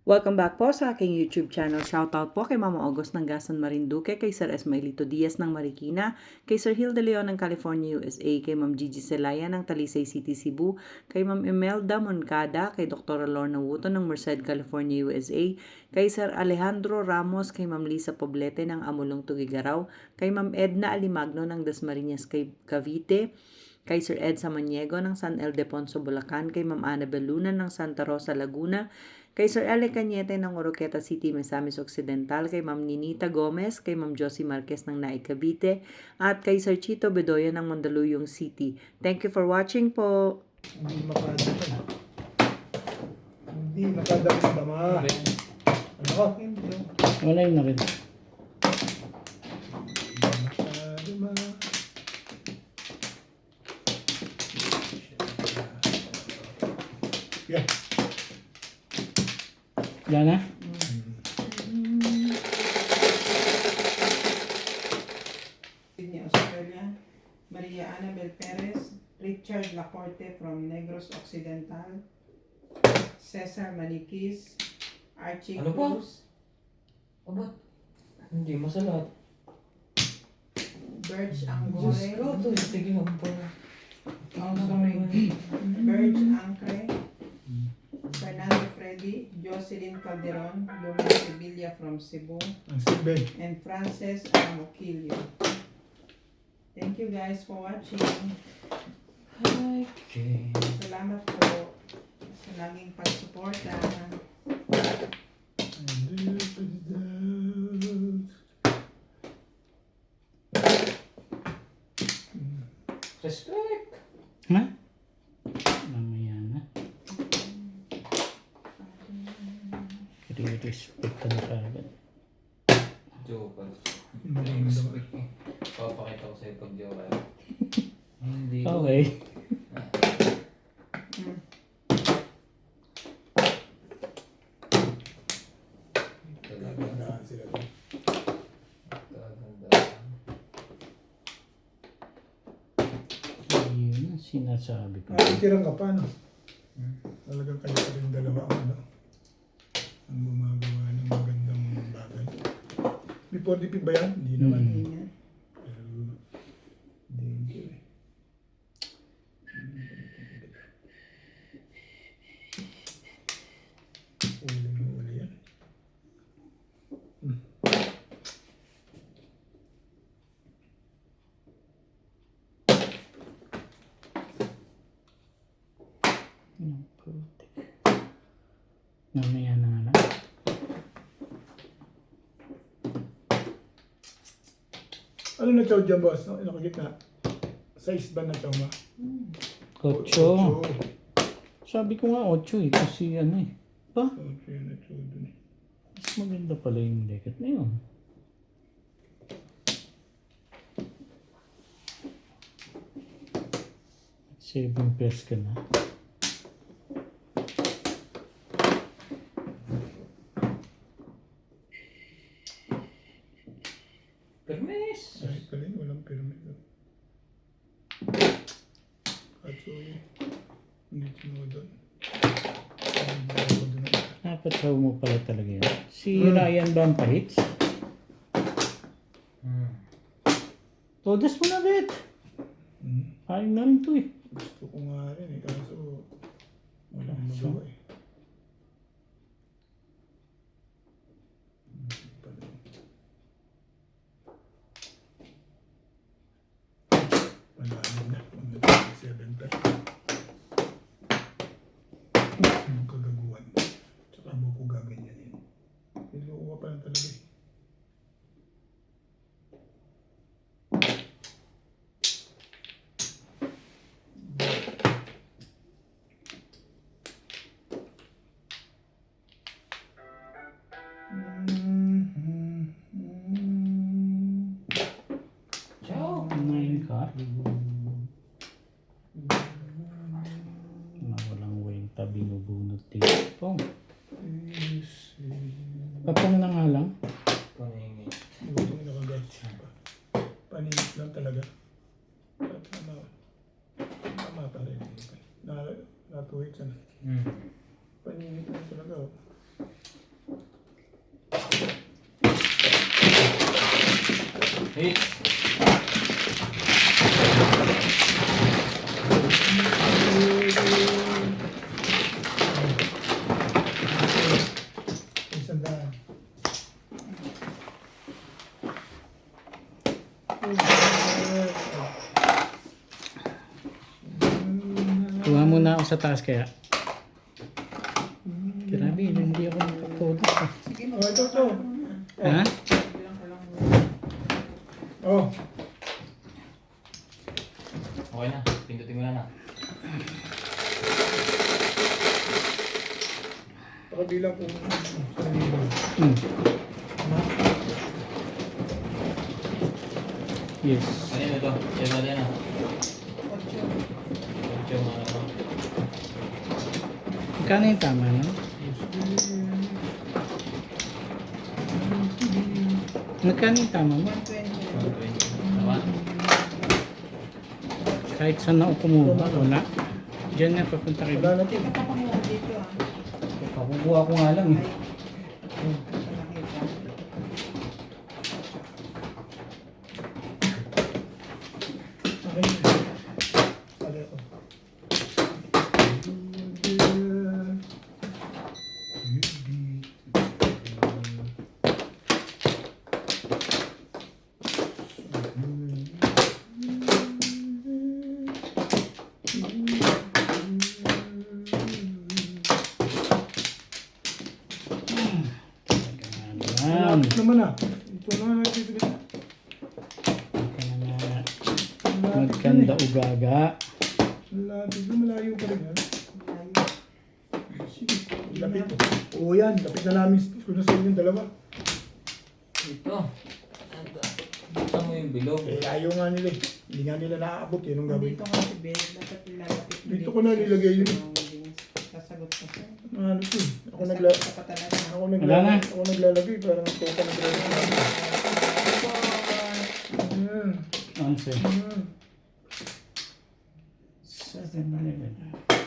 Welcome back po sa aking YouTube channel. Shoutout po kay Mama August ng Gasan Marinduque, kay Sir Esmailito Diaz ng Marikina, kay Sir Hilda Leon ng California, USA, kay Ma'am Gigi Celaya ng Talisay City, Cebu, kay Ma'am Imelda Moncada, kay Dr. Lorna Wuton ng Merced, California, USA, kay Sir Alejandro Ramos, kay Ma'am Lisa Poblete ng Amulong, Tugigaraw, kay Ma'am Edna Alimagno ng Dasmariñas, Cavite, kay Sir Ed Samaniego ng San Ildefonso, Bulacan, kay Ma'am Annabel Luna ng Santa Rosa, Laguna, kay Sir Ele Cañete ng Oroqueta City, Misamis Occidental, kay Ma'am Ninita Gomez, kay Ma'am Josie Marquez ng Naik, Cavite, at kay Sir Chito Bedoya ng Mandaluyong City. Thank you for watching po. Hindi makadama. Hindi makadama. Ano ko? Hindi. Wala yun na rin. Makadama. Yeah. Yan na? Sydney, Australia. Maria Annabel Perez. Richard Lacorte from Negros Occidental. Cesar Maniquis. Archie Ano po? Cruz. Abot. Hindi masalat. Birch Diyos Angore. ko, ito. Tigilan po. Oh, sorry. Birch Ancre. Fernando Freddy. Jocelyn Calderon. Luna Sevilla from Cebu. Ang Steven. And Frances Amokilio. Thank you guys for watching. Okay. Salamat po sa laging pagsuporta. Respect. Ha? Mamaya na. I-respect ka na kagad. Joke. Maling daw. Respect eh. Papakita ko sa'yo pag joke. Hindi ko. Okay. Talaga. Gagandaan sila doon. Talaga. Yun ang sinasabi ko. Itirang ka pa, no? Talagang kayo pa rin dalawa ang ano. Ang gumagawa ng magandang bagay. Before DP ba yan? Hindi naman. Ayan. Pero, thank you eh. Huli yan. Yung putik. Mamaya na nga lang. Ano na chow dyan, boss? No? Nakagitna. Size ba na chow ma? Ocho. Sabi ko nga 8 eh. Kasi ano eh. Pa? Ocho yun na chow dun eh. Mas maganda pala yung leket na yun. Saving pairs ka na. Permis. Kahit pa rin, walang pyramid. Kaso yun. Hindi sinodon. Napatsaw mo pala talaga yun. Si Ryan ba ang pahits? Todas mo na, Bet. Ayun na rin to eh. Gusto ko nga rin eh, kaso walang magawa eh. Malalim na. 7 Ang kagaguhan mo. Tsaka mo ko gaganyanin. Niloko ka pa lang talaga eh. Ciao. 9 card. Walang wing tabi binubunot dito. Pong. Papong na nga lang. Paningit. Butong nakagat. Paningit lang talaga. Tama. Tama pa rin. Natuwid ka na. Paningit lang talaga. Oh. Wait. Isang daan. Kuha muna ako sa taas kaya. Grabe, hindi ako nakatulog. Oh, ito. Ha? Bilang ko lang. Oh, Okay na. Pindutin mo na na. pakabilang kung Hmm. Yes. Kanino to? Siya ba din ah? 8. 8 mga ano. Magkano yung tama, no? Magkano yung tama mo? 120. Tama? Kahit saan na ako kumuha, wala. Diyan na papunta kayo. wala na ito. Hindi ka pa kumuha dito ah. Pakukuha ko nga lang eh. Nakita. Okay. Sali ako. Ayan. Malapit naman ah. Ito na nagbibigay. Magkanda ugaga. Malapit na, malayo pa rin yan. Malayo. Sige, lapit. Oo yan, lapit na namin kung nasa yung dalawa. Ito. Buksan mo yung bilog. Eh, ayaw nga nila eh. Hindi nga nila naaabot yun ang gawin. Dito nga si Ben, dapat nilalapit. Dito ko na nilagay yun. Sasagot ka siya. Ano ito eh. Ako Sasagot ka pa talaga. Wala na. Ako naglalagay, parang ito ka naglalagay. Ayan. 11. Ayan. 7-11.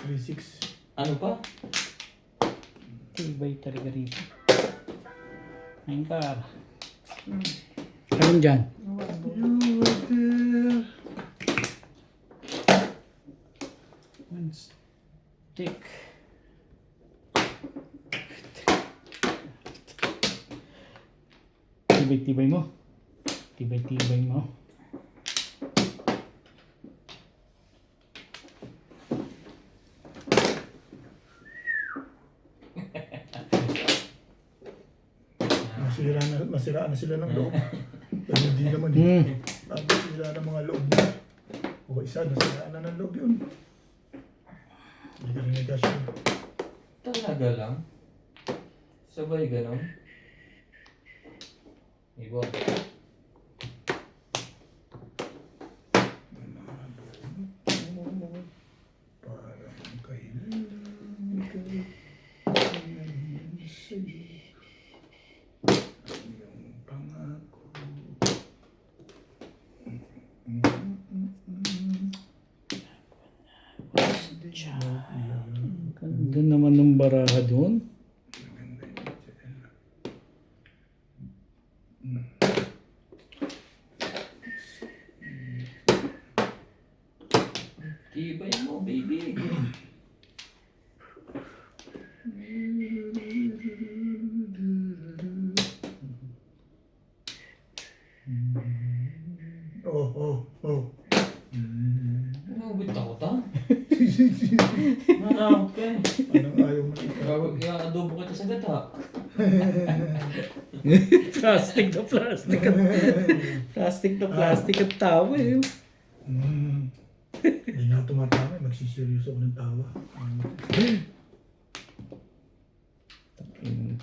3-6. Ano pa? Tibay talaga rito. Ayun ka. Ayun dyan. You were there. One stick. Tibay-tibay mo. Tibay-tibay mo. Masiraan na sila ng loob. Pero hindi naman eh. Hmm. Bakit sila ng mga loob na? O isa, nasiraan na ng loob yun. Hindi ka rin nagkasya. Talaga lang? Sabay ganon? Ibo. Parang kailan ka naging sa'yo ang iyong pangako. Ganda naman ng baraha doon. Tibay mo, baby. Oh. Ano, ba't takot ah? Okay. Parang ayaw mo ito. Gagawin kaya adobo kita sa gata. Plastic na plastic. Plastic na plastic at tawa eh. Hindi nga tumatama. Magsiserious ako ng tawa.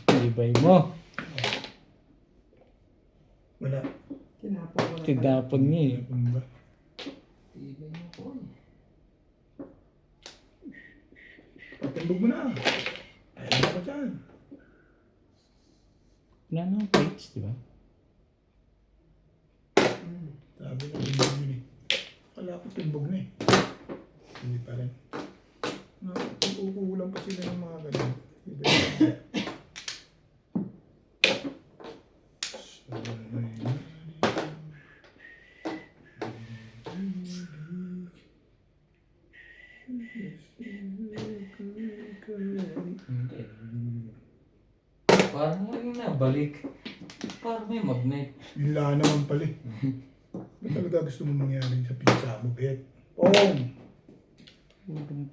Tibay mo. Wala. Tinapon ko na pala. Tidapon niya eh. Ano ba? Tibay mo po eh. Pagtambog mo na. Ayaw mo pa dyan. Wala nang plates, di ba? Sabi na timbog yun eh. Wala ko timbog na eh. Hindi pa rin. Uukulang pa sila ng mga ganyan. Iba yun. Parang laging nabalik. Parang may magnet. Yun lang naman pala eh. Ano talaga gusto mo mangyari sa pizza mo, Bet? Pong!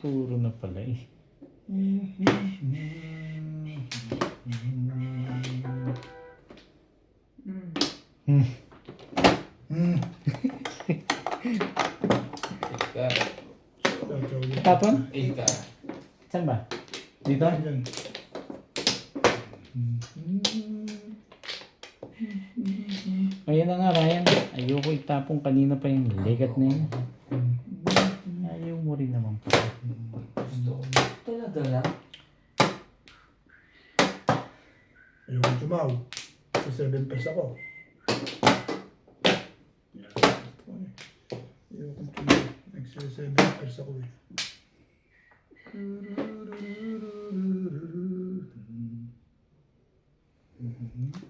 Puro na pala eh. Ika. Tapon? Ika. Saan ba? Dito? Yan. Ayan na nga, Ryan. Ayoko itapong kanina pa yung legat na yun. Ayaw mo rin naman po. Gusto ko. Talaga lang. Ayokong tumaw. Sa 7 pesos ako. Yan. Ayokong tumaw. Nagsa 7 pesos ako eh.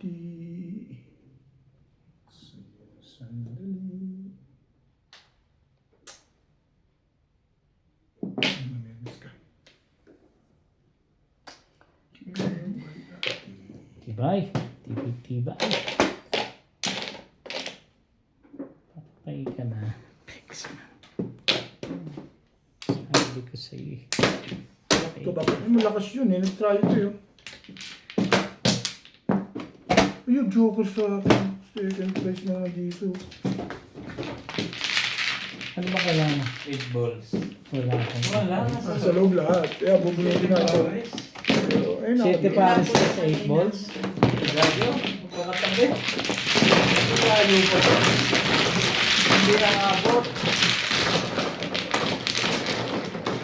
Hindi. Sandali. Namimis ka. Tibay. Tibay. Papay ka na. Sabi ko sa'yo eh. Ito bakit? Malakas yun eh. Nag-try ito yun. Yung joker sa akin. Second place na dito. Ano ba kailangan mo? 8 balls. Wala akong. Wala. Sa loob lahat. Kaya bubunutin na ako. Ayun na. 7 pares ka sa 8 balls. Radyo. Magkakatabi. Radyo pa. Hindi nakabot.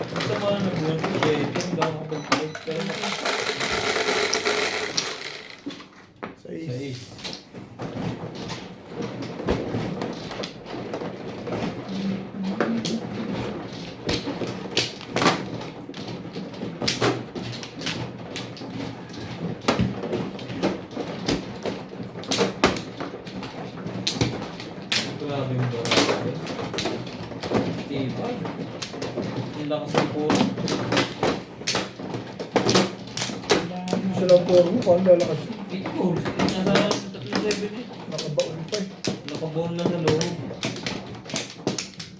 Gusto mo na nag-1 to 7. Hindi ako nakabot. Pero Sa is. 6. Grabe mo ba? Tibay. Ang lakas ng puno. Sa lang poro mo, paano lalakas yun? 8 balls. Nasa 3-7 eh. Nakabaon pa eh. Nakabaon lang sa loob.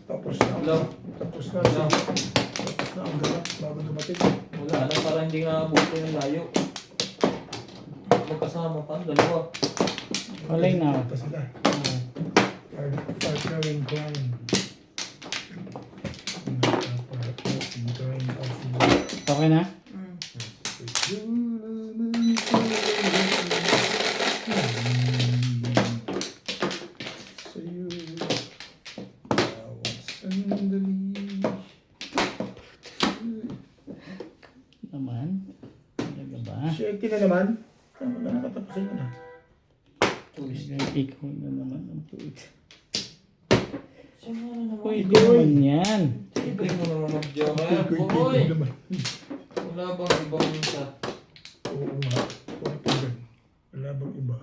Tapos na. Hello? Tapos na. Hello? Tapos na ang ganap bago dumating. Wala na, para hindi nga abuto yung layo. Magkasama pa, dalawa. Walay na ako. Pa sila. Partner in crime. Partner in crime pa sila. Okay na? Sa'yo, bawat sandali. Naman. Talaga ba? Shake na naman. Ano na nakatapusin mo na? Ikaw na naman ang puwit. Sino na naman? Pwede naman yan. Siyempre mo naman mag-joke. Koy naman. Wala bang ibang isa? Oo nga. Portugal. Wala bang iba?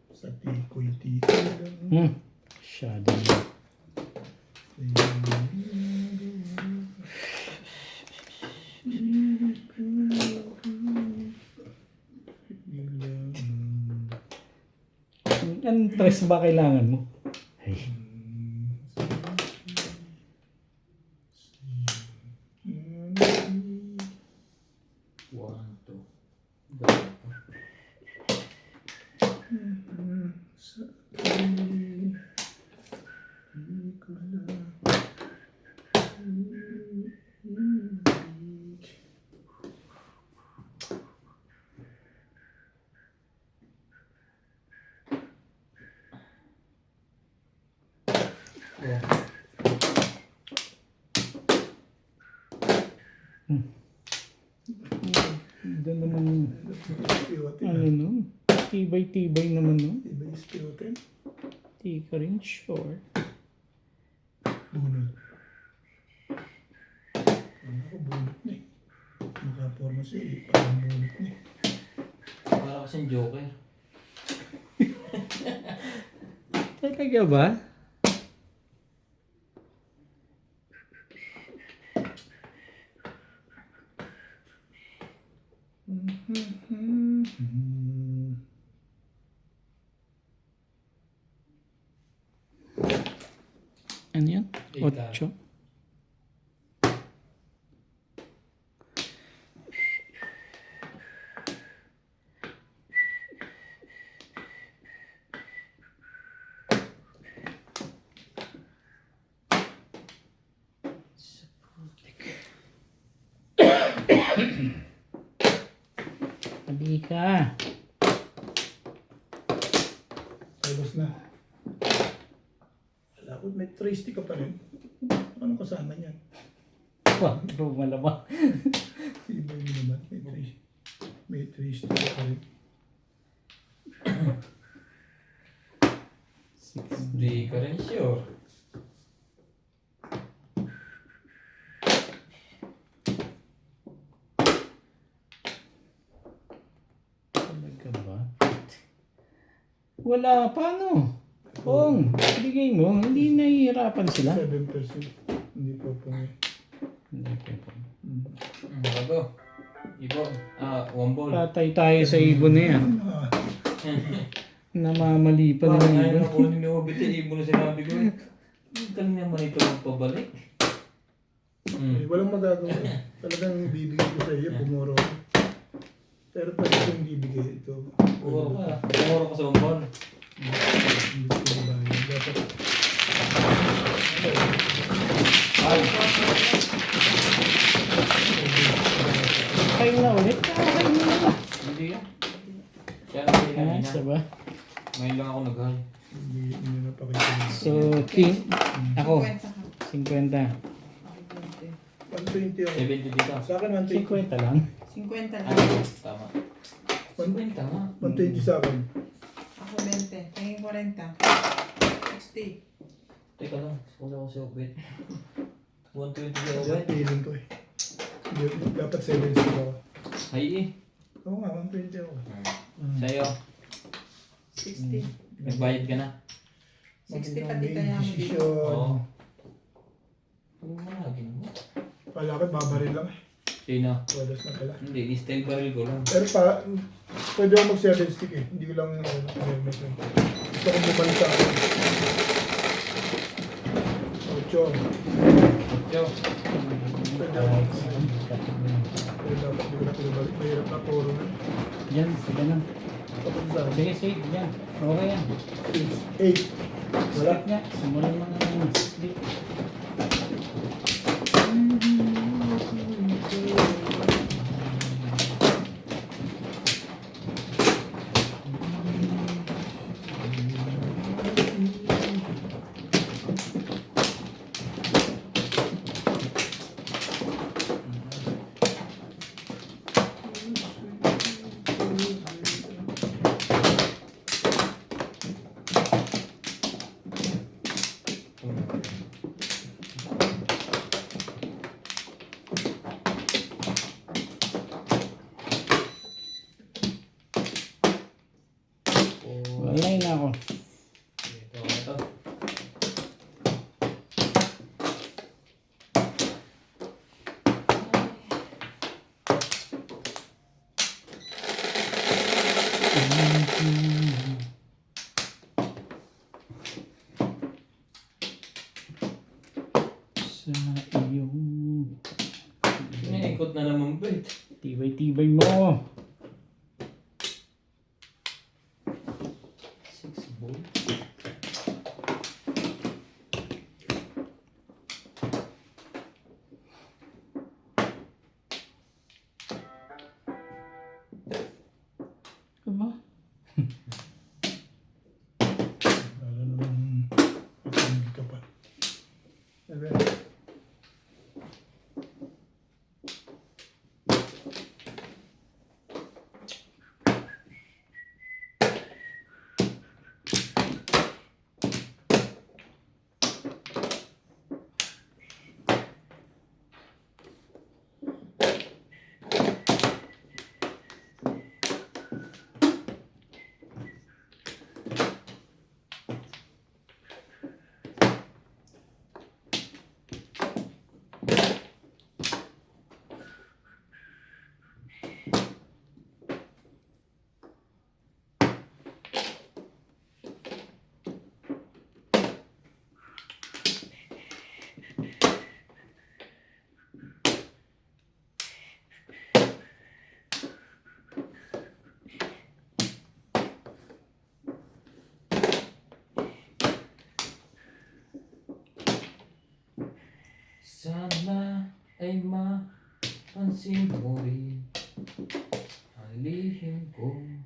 Sa tikoy-tikoy lang. Shadow na. Anong tres ba kailangan mo? Ay, One, two. doon naman, ano no? Tibay-tibay naman no? Iba yung spiroten. Di ka rin sure. Bunot. Ano ko bunot na eh. Nakaporma siya eh. Parang bunot na eh. Para kasing joker. Talaga ba? Ano yun? Ika. 8. Sabi ka. Tapos na. Wala ko, may 3 stick ka pa rin. Anong kasama niyan? Wah, bro, malamang. Iba yun naman. May 3 stick ka pa rin. Di ka rin sure. Talaga ba? Wala, paano? Kung bigay mo, hindi nahihirapan sila. 7%. Hindi po po ngayon. Hindi po. Bago. Ibon. 1 ball. Patay tayo sa ibon na yan. Ah, Namamali pa Parang ng ngayon ibon. ako ni Obit, ibon na sinabi ko eh. Galing naman ito magpabalik. walang magagawa. Talagang bibigay ko sa iyo, bumuro ko. Pero pag ito yung bibigay, ito. Oo ka. Pumuro ko sa 1 ball. Hindi ko mabayan. Dapat. Ay. Kayo na ulit. Kayo na. Hindi yan. Siya na hindi Ah, na. saba. Ngayon lang ako nag-high. Hindi na pakita. So, team, ako, 50 ka. 50. Ako 20. 120 ako. 70 dito. Sa akin, 120. 50 lang. 50 lang. Ay, tama. 50 nga. 120 sa akin. Ako 20. Tingin 40. 60. Teka lang. Wala ko si Obit. 120 si Kaya Obit. feeling ko eh. Dapat 70 ako. Hay eh. Oo nga, 120 ako. Sa'yo. 60. Nagbayad ka na. 60 pa dito yan mo dito. Oo. Ano mo lagi mo? Pala ko, babaril lang eh. Sino? Walas na pala. Hindi, style barrel ko lang. Pero pa, pwede ako mag 7 stick eh. Hindi ko lang helmet lang. Gusto kong bumalik sa akin. 8. Yo. Pwede ako. Pero dapat hindi ko na pinabalik. Mahirap na puro na. Yan, sige na. Tapos sa Sige, sige, yan. Okay yan. 8. Wala. Wala nga. Simulan mo na ng sleep. Online na ako. Ito, ito. Sa iyong Inaikot na naman ba ito? tibay-tibay mo. 6 ball. Diba? Lalo naman patanggi ka pa. Sabi, Sana ay mapansin mo rin ang lihim kong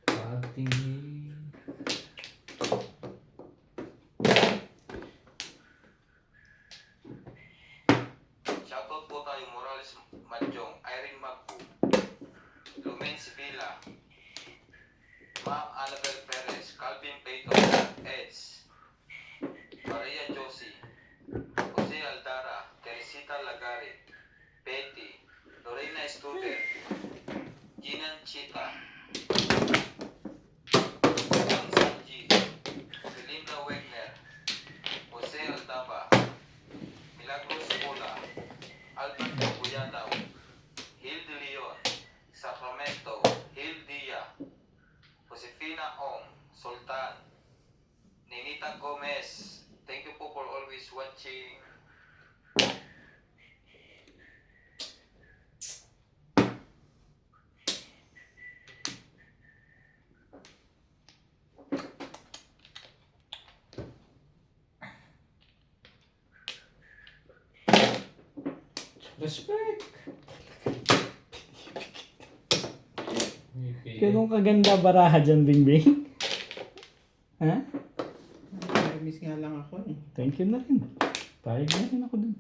pagtingin. Shoutout po tayo Morales Manjong, Irene Magpo, Lumen Sibila, Ma'am Annabel Perez, Calvin Payton, Eds, Maria Josie, Jose Aldara, Teresita Lagaret, Betty, Lorena Studer, Ginan Chita, Juan Sanji, Belinda Wegner, Jose Aldaba, Milagros Cola, Albert Buyataw, Hilde Leon, Sacramento, Hildia, Josefina Ong, Sultan, Ninita Gomez. Thank you po for always watching. Respect! Ganun kaganda baraha dyan, Bingbing. Ha? Nervous nga lang ako eh. Thank you na rin. Payag na rin ako dun.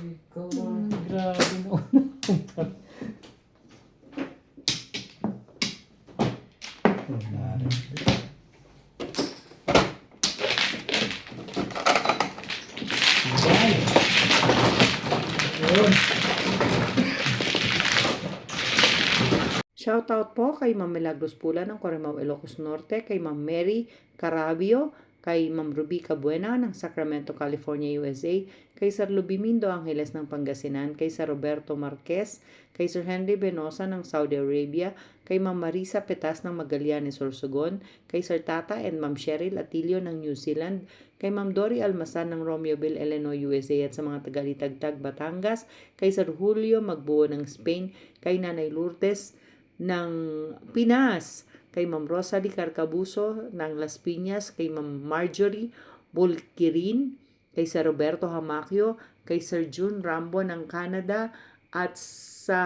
Hindi ko Grabe na una. Shoutout po kay Ma'am Milagros Pula ng Corimao, Ilocos Norte, kay Ma'am Mary Carabio, kay Ma'am Ruby Cabuena ng Sacramento, California, USA, kay Sir Lubimindo Angeles ng Pangasinan, kay Sir Roberto Marquez, kay Sir Henry Benosa ng Saudi Arabia, kay Ma'am Marisa Petas ng Magallanes, Sorsogon, kay Sir Tata and Ma'am Cheryl Atilio ng New Zealand, kay Ma'am Dory Almasan ng Romeoville, Illinois, USA at sa mga taga-Litagtag, Batangas, kay Sir Julio Magbuo ng Spain, kay Nanay Lourdes ng Pinas, kay Ma'am Rosalie Carcabuso ng Las Piñas, kay Ma'am Marjorie Bulkirin, kay Sir Roberto Hamacchio, kay Sir June Rambo ng Canada, at sa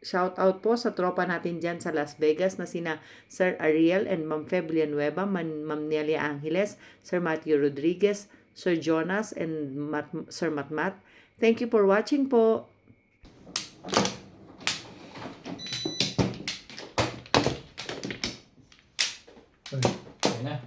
shoutout po sa tropa natin dyan sa Las Vegas na sina Sir Ariel and Ma'am Feb Villanueva, Ma'am Nelia Angeles, Sir Matthew Rodriguez, Sir Jonas, and Sir Matmat. Thank you for watching po. Ay, Ayun na. eh.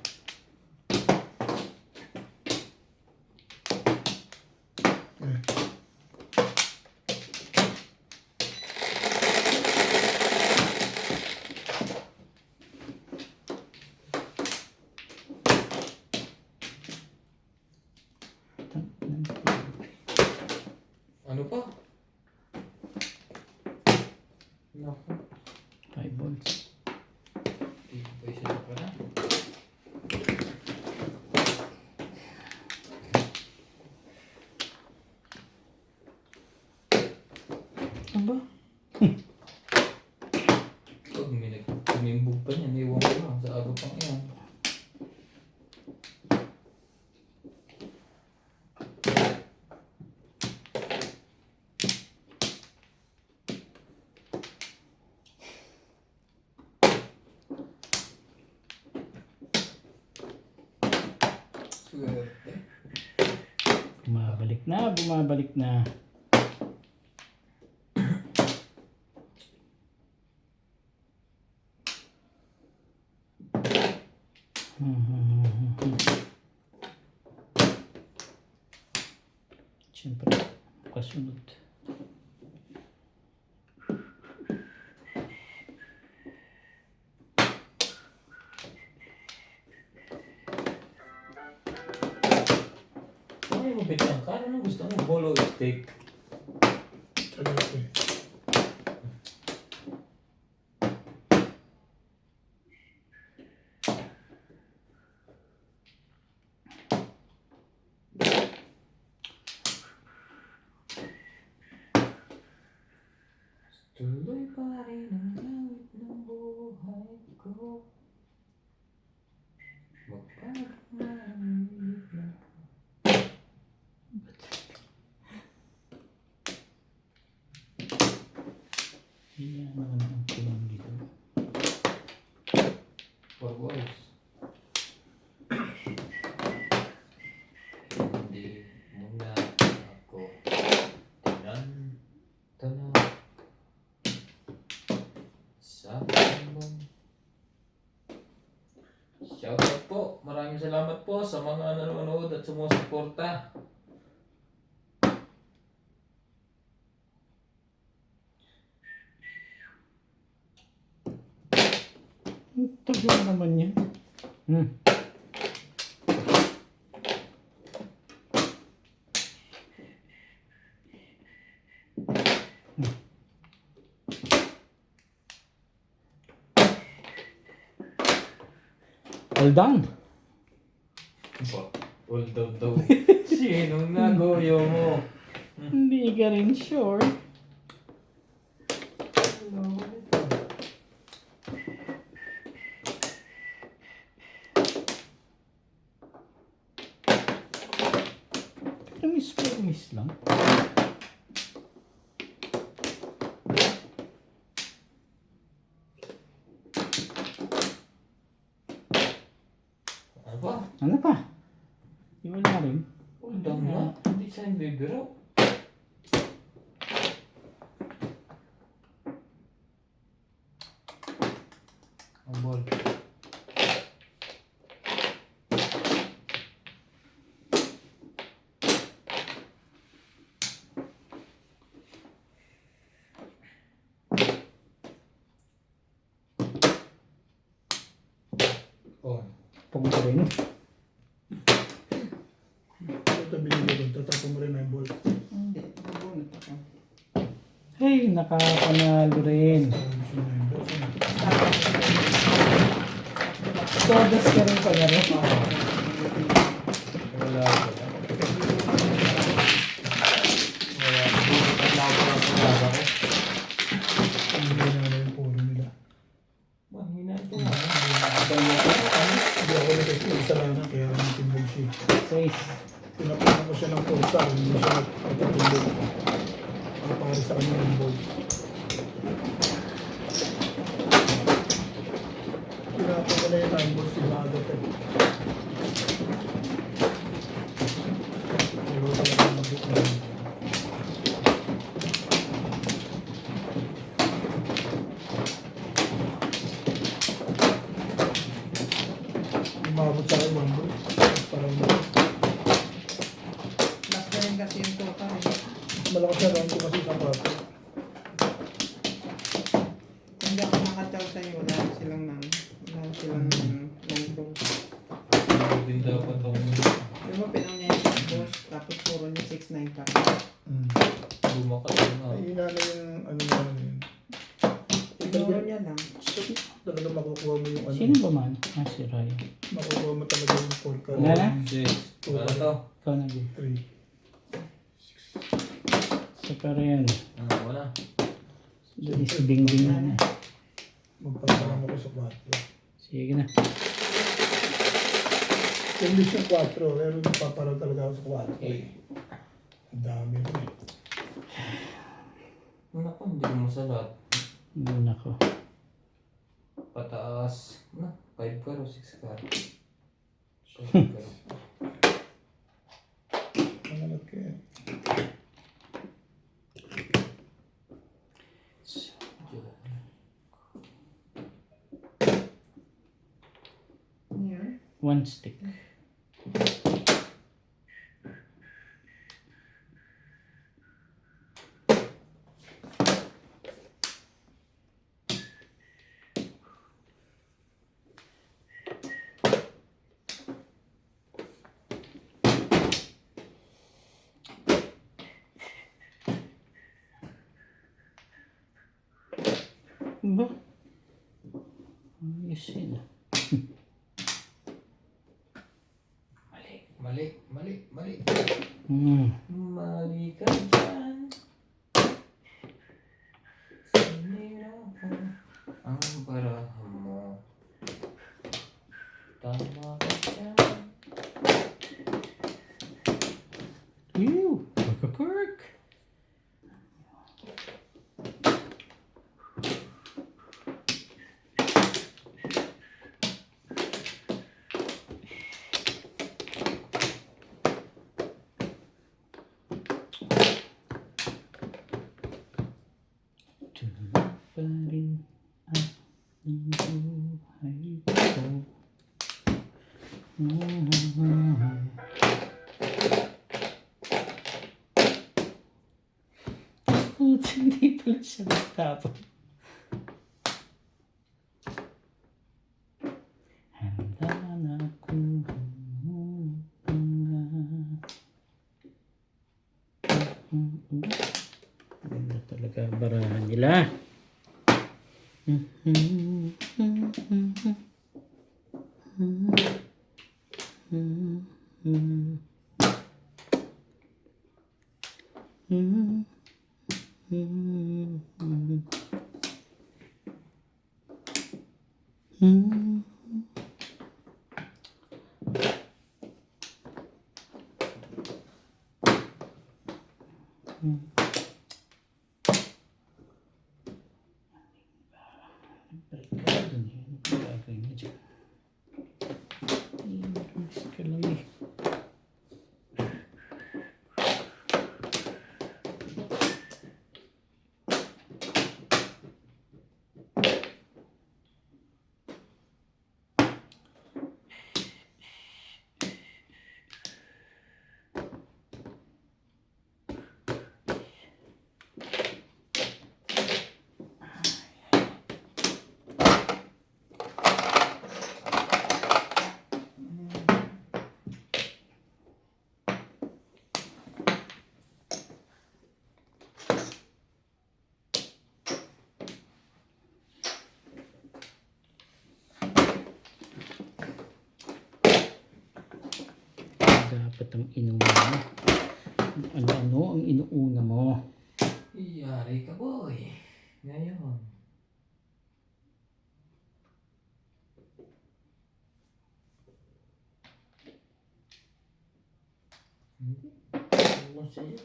Ano pa? Naku. 5 volts. Ibay sila pa na. Ano ba? Pag may nagkumimbog pa niya, naiwan ko lang sa aga pang iyan. Swerte. Bumabalik na, bumabalik na. Siyempre, kasunod. Ano yung mabitang ka? Ano gusto mo? Bolo steak. Talaga eh. Tuloy pa rin ang langit ng buhay ko. Magpapamalit na. Iyan naman ang kulang dito. For boys. Hindi mo na ako tinanong sa mong. Shoutout po. Maraming salamat po sa mga nanonood at sumusuporta. Ang tagal naman yan. All done. All daw. Sinong nagoyo mo? Hindi ka rin sure. Miss lang. Ano ba? Ano pa? Di wala rin. All down na. Hindi siya yung bibiro. Ang ball. Oh. Pumunta rin. Ito binigay doon, tatapon mo rin na yung ball. Hindi, nabunot ako. Hey, nakapanalo rin. Gusto mo na yung ball. Todas ka rin pa gano'n. Wala ko. Wala. Bubutan na ako ng pagkaka ko. Hindi na yung puro nila. Mahina ito nga. Hindi ako nag-isa lang na, kaya ang timbog siya. 6. Pinapunan ko siya ng pulsa, hindi siya nagtatimbog. Para para sa kanya ng ball. Pinapon ko na yung 9 balls, sila agad eh. Pero talaga mag-book na yun. Umabot sa akin 1 ball. Parang Last na rin kasi yung total eh. malakas na round ko kasi sa kwarto. Hindi ako nakachaw sa'yo, wala silang nangdong. Hindi dapat ako. Di ba pinang niya yung 6 balls, tapos puro niya 6-9 pa. Bumakas na. Ay, ina na yung ano naman yun. Tinuro niya lang. Talaga makukuha mo yung ano. Sino ba man? Ah, si Ryan. Makukuha mo talaga yung polka. Wala na? Ano to? Ikaw na din. 3. Sa pa rin. Ano wala? Dali si Bingbing na. Magpapalang ako sa 4. Sige na. English yung 4, pero nagpaparang talaga ako sa 4. Ang dami ko eh. Naku, hindi mo sa lahat. Muna ko. Pataas. 5 karo, 6 karo. 7 karo. Ang alat ko eh. Here. 1 stick. Ba? Ayos yun. Mali. Hmm. Mali ka dyan. Sa Ew! Kirk! Tuloy pa rin ang buhay ko. Putz, hindi pala siya nagtapon. Handa na akong Ganda talaga barahan nila. Barikado niya. Ano pa gagawin niya dyan? Mas ka lang eh. Dapat ang inuuna mo. Ano ang inuuna mo? Iyari ka, boy. Ngayon. Hindi. Ano sa'yo?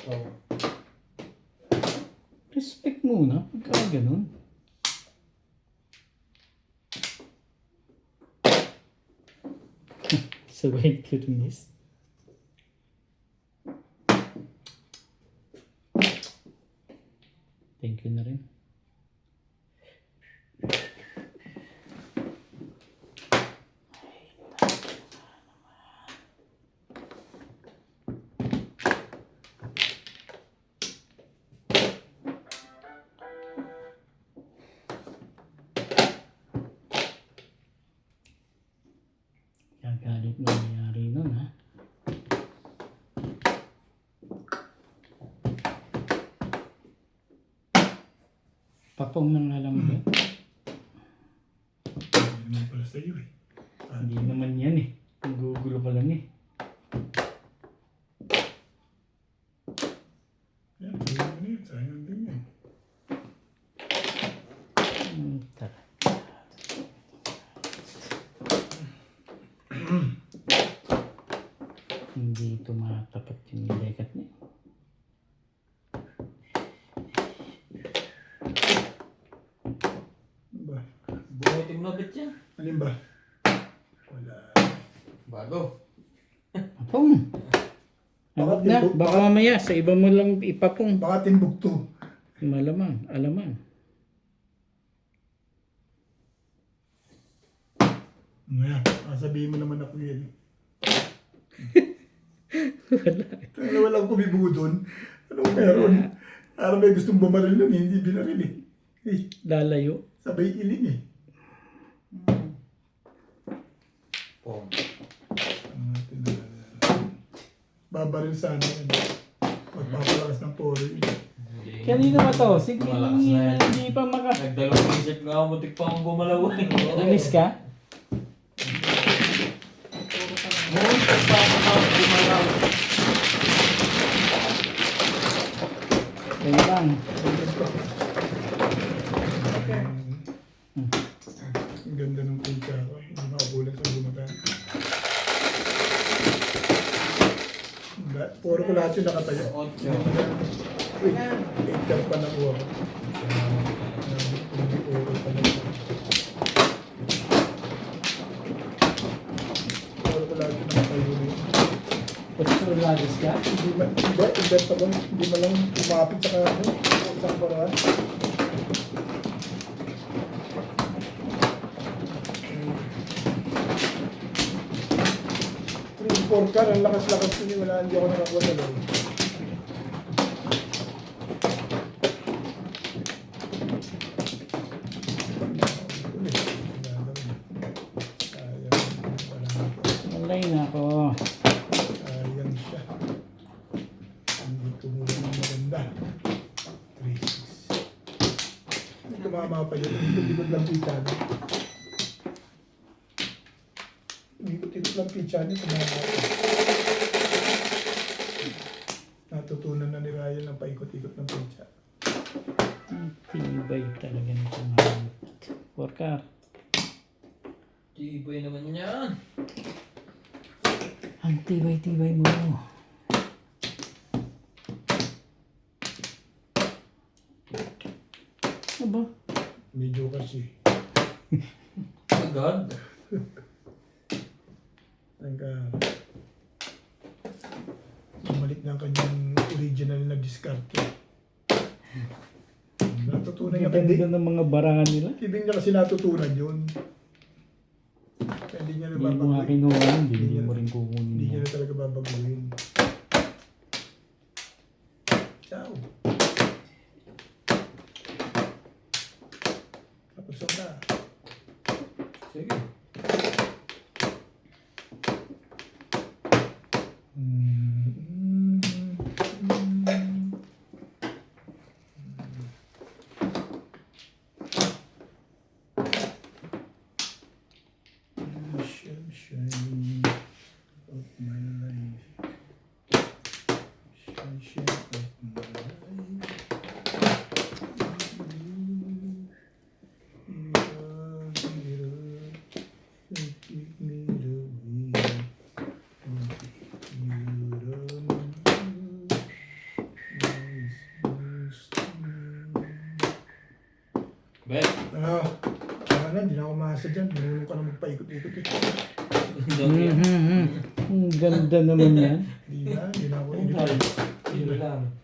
Oh. Respect muna. Pagka ganun. Sabay kirmis. Thank you na rin. Gagalit na nangyari nun, ha? Papong nang alam ba? Hindi naman pala sa'yo eh. Hindi naman yan eh. Nagugulo ka lang eh. Yan, sayang na yun. Sayang din yan. Tara. Hindi tumatapat yung lekat niya. Ano ba? Buhating mabit yan. Alin ba? Wala. Bago. Papong! Abot na. Baka mamaya sa iba mo lang ipapong. Baka Timbuktu. Malamang. Alamang. Ngayon, sabihin mo naman ako yan. Wala. Kaya walang kumibuo doon. Anong meron? Parang may gustong bumaril nun eh. Hindi binaril eh. Eh, Lalayo. sabay iling eh. Pong. Ano natin na babaril sana yan. Magpapalakas ng poro yun. Kanino ba to? Sige lang Malakas na yan. yan. Hindi pa maka... Nagdalawang isip nga ako, butik pa akong gumalaw eh. Alis ka? Butik pa akong gumalaw. Kaya lang. Ang ganda ng pincha ko. Hindi makabulan sa bumatan. Puro ko lahat yung nakatayo. Ocho. Wait, 8 pa nakuha ko. Hindi puro pa nakuha. Puro ko lahat yung nakatayo. Pagsurladas ka? Hindi ba, hindi ba lang umapit sa isang paraan. Three, 4 car, ang lakas-lakas ko niya, wala, hindi ako nakakuha sa loob. Malay na ako. Ayan siya. Hindi tumulong ng maganda. 3-6. Hindi tumama pa yun. Ikot-ikot lang pizza niya. Ikot-ikot lang pizza niya. Tumama pa. Natutunan na ni Ryan ng paikot-ikot ng pizza. Ang tibay talaga nito nga. Porkar. Tibay naman yan. Ang tibay-tibay mo. Aba? Medyo kasi. Agad. Tangka. Bumalik na ang kanyang original na discard. Natutunan niya Ganda hindi. ng mga barangan nila. Hindi niya kasi natutunan yun. Kaya hindi niya Hindi mo nga nababaguhin. kinuha, hindi mo rin kukunin Hindi niya mo. na talaga babaguhin. Ciao. Tapos na. Sige. Sunshine of my life. Sunshine of my life. Take me away. Bet. Hindi na ako maasa dyan. Minulong ka na magpaikot-ikot. Ang ganda naman yan. Hindi na ako. Hindi lang. Hindi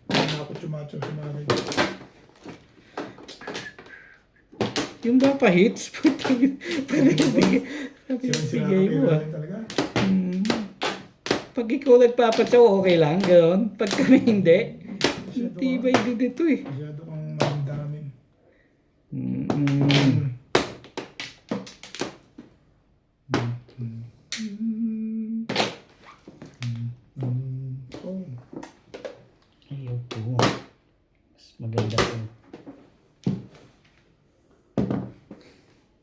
na ako chumacho sa mga ganyan. Yung ba pa hits? Pabibigay Sirang-sira mo ka ah. talaga. Pag ikaw nagpapatsaw, okay lang, gano'n. Pag kami hindi, tibay din ito eh. Masyado kang maramdamin. Oh. Ayaw po. Mas maganda po.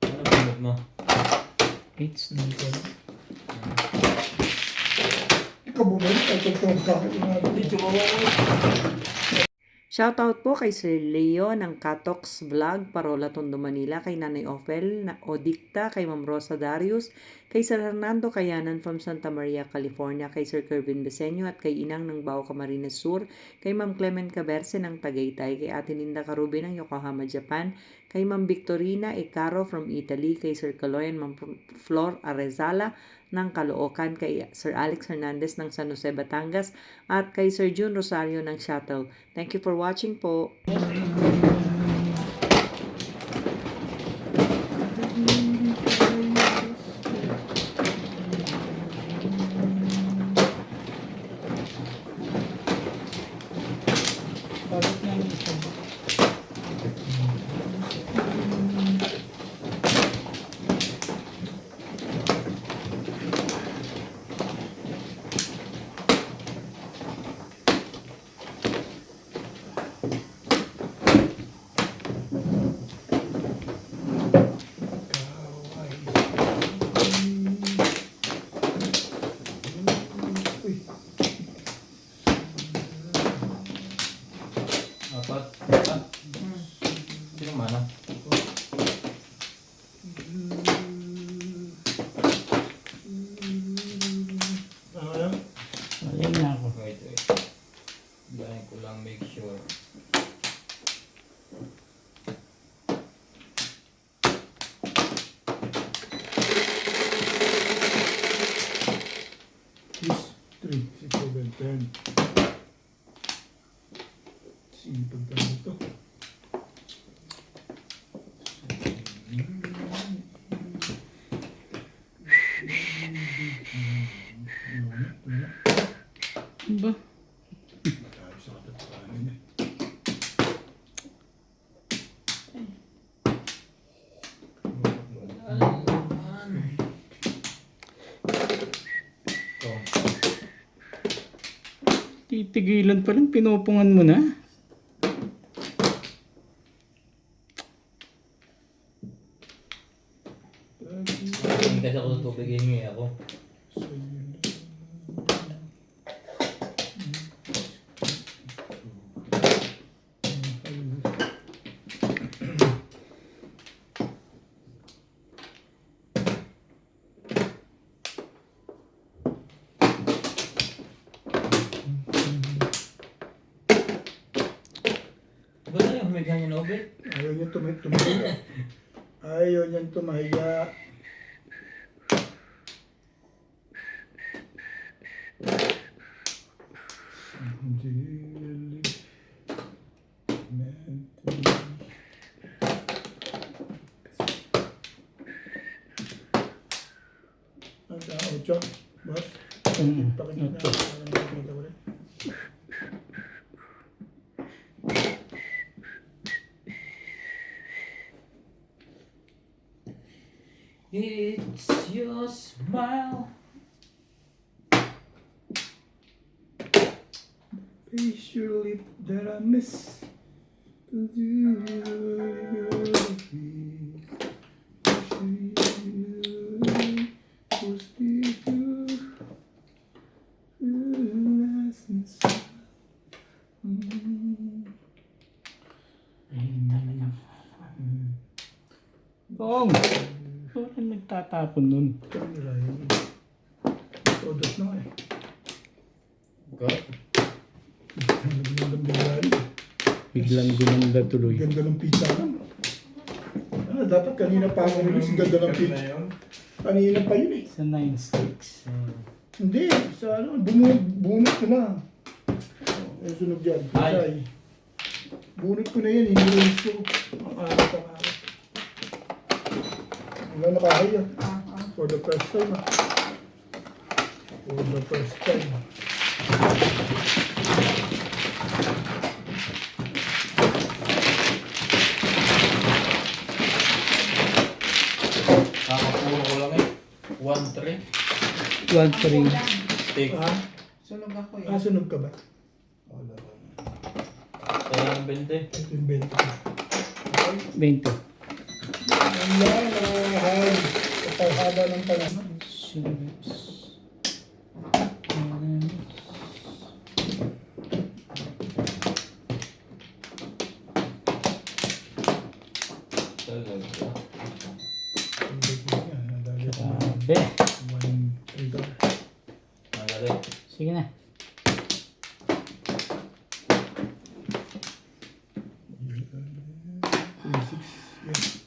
Ano bumot mo? It's not Ikaw bumalik. Ay, tugtog ka. Hindi, chumawa mo. Shoutout po kay Sir Leo ng Katox Vlog, Parola, Tondo, Manila, kay Nanay Ophel, Odicta, kay Ma'am Rosa Darius, kay Sir Hernando Kayanan from Santa Maria, California, kay Sir Kervin Beseño at kay Inang ng Bao Camarines Sur, kay Ma'am Clement Caberce ng Tagaytay, kay Ate Linda Carubi ng Yokohama, Japan, kay Ma'am Victorina Icaro from Italy, kay Sir Caloy and Ma'am Flor Arezala ng Caloocan, kay Sir Alex Hernandez ng San Jose, Batangas, at kay Sir June Rosario ng Shuttle. Thank you for watching po. Bakit nga yung isa? Bukas. Bukas. Sino mana? Ano yan? Ayan na ako. Wait. Bilahin ko lang make sure. Yes, 3, 6, 7, 10. Sipag ka nito. Ba? Tayo sa katotohanan eh. Oh. Titigilan pa lang, pinupungan mo na. Hindi kasi ako sa tubig, hingi ako. Ba na yung humiga niya na ubit? Ayaw niyan tumahiya. Ayaw niyan tumahiya. Dearly meant to be. Ocho, boss. Pakinggan na. Pakinggan ulit. It's your smile. Face your lip that I miss. 'Cause you Tong! Bakit nagtatapon nun? Camera yun. Product na eh. God. Nagandang biglaan. Biglang gumanda tuloy. Ganda ng pizza lang. Ah, dapat kanina pa ako rin. Ganda ng pizza. Kanina pa yun eh. Sa 9 sticks. Hindi. Sa ano, bunot ko na. Yung sunog dyan. Ay. Bunot ko na yan. Hinilis ko. Ang arat ang arat. Wala nakahaya. For the first time ah. For the first time. Nakapuro ko lang eh. 1-3. 1-3. Steak. Ah, Sunog ako eh. sunog ka ba? Wala ba? Kaya ang 20. Ito yung 20. 20. Ang lang, nakahal. Kapag haba ng panahon. Talaga. Ang big na yan. Nadali ako ng Grabe. 1 trigger. Magaling. Sige na. Yes.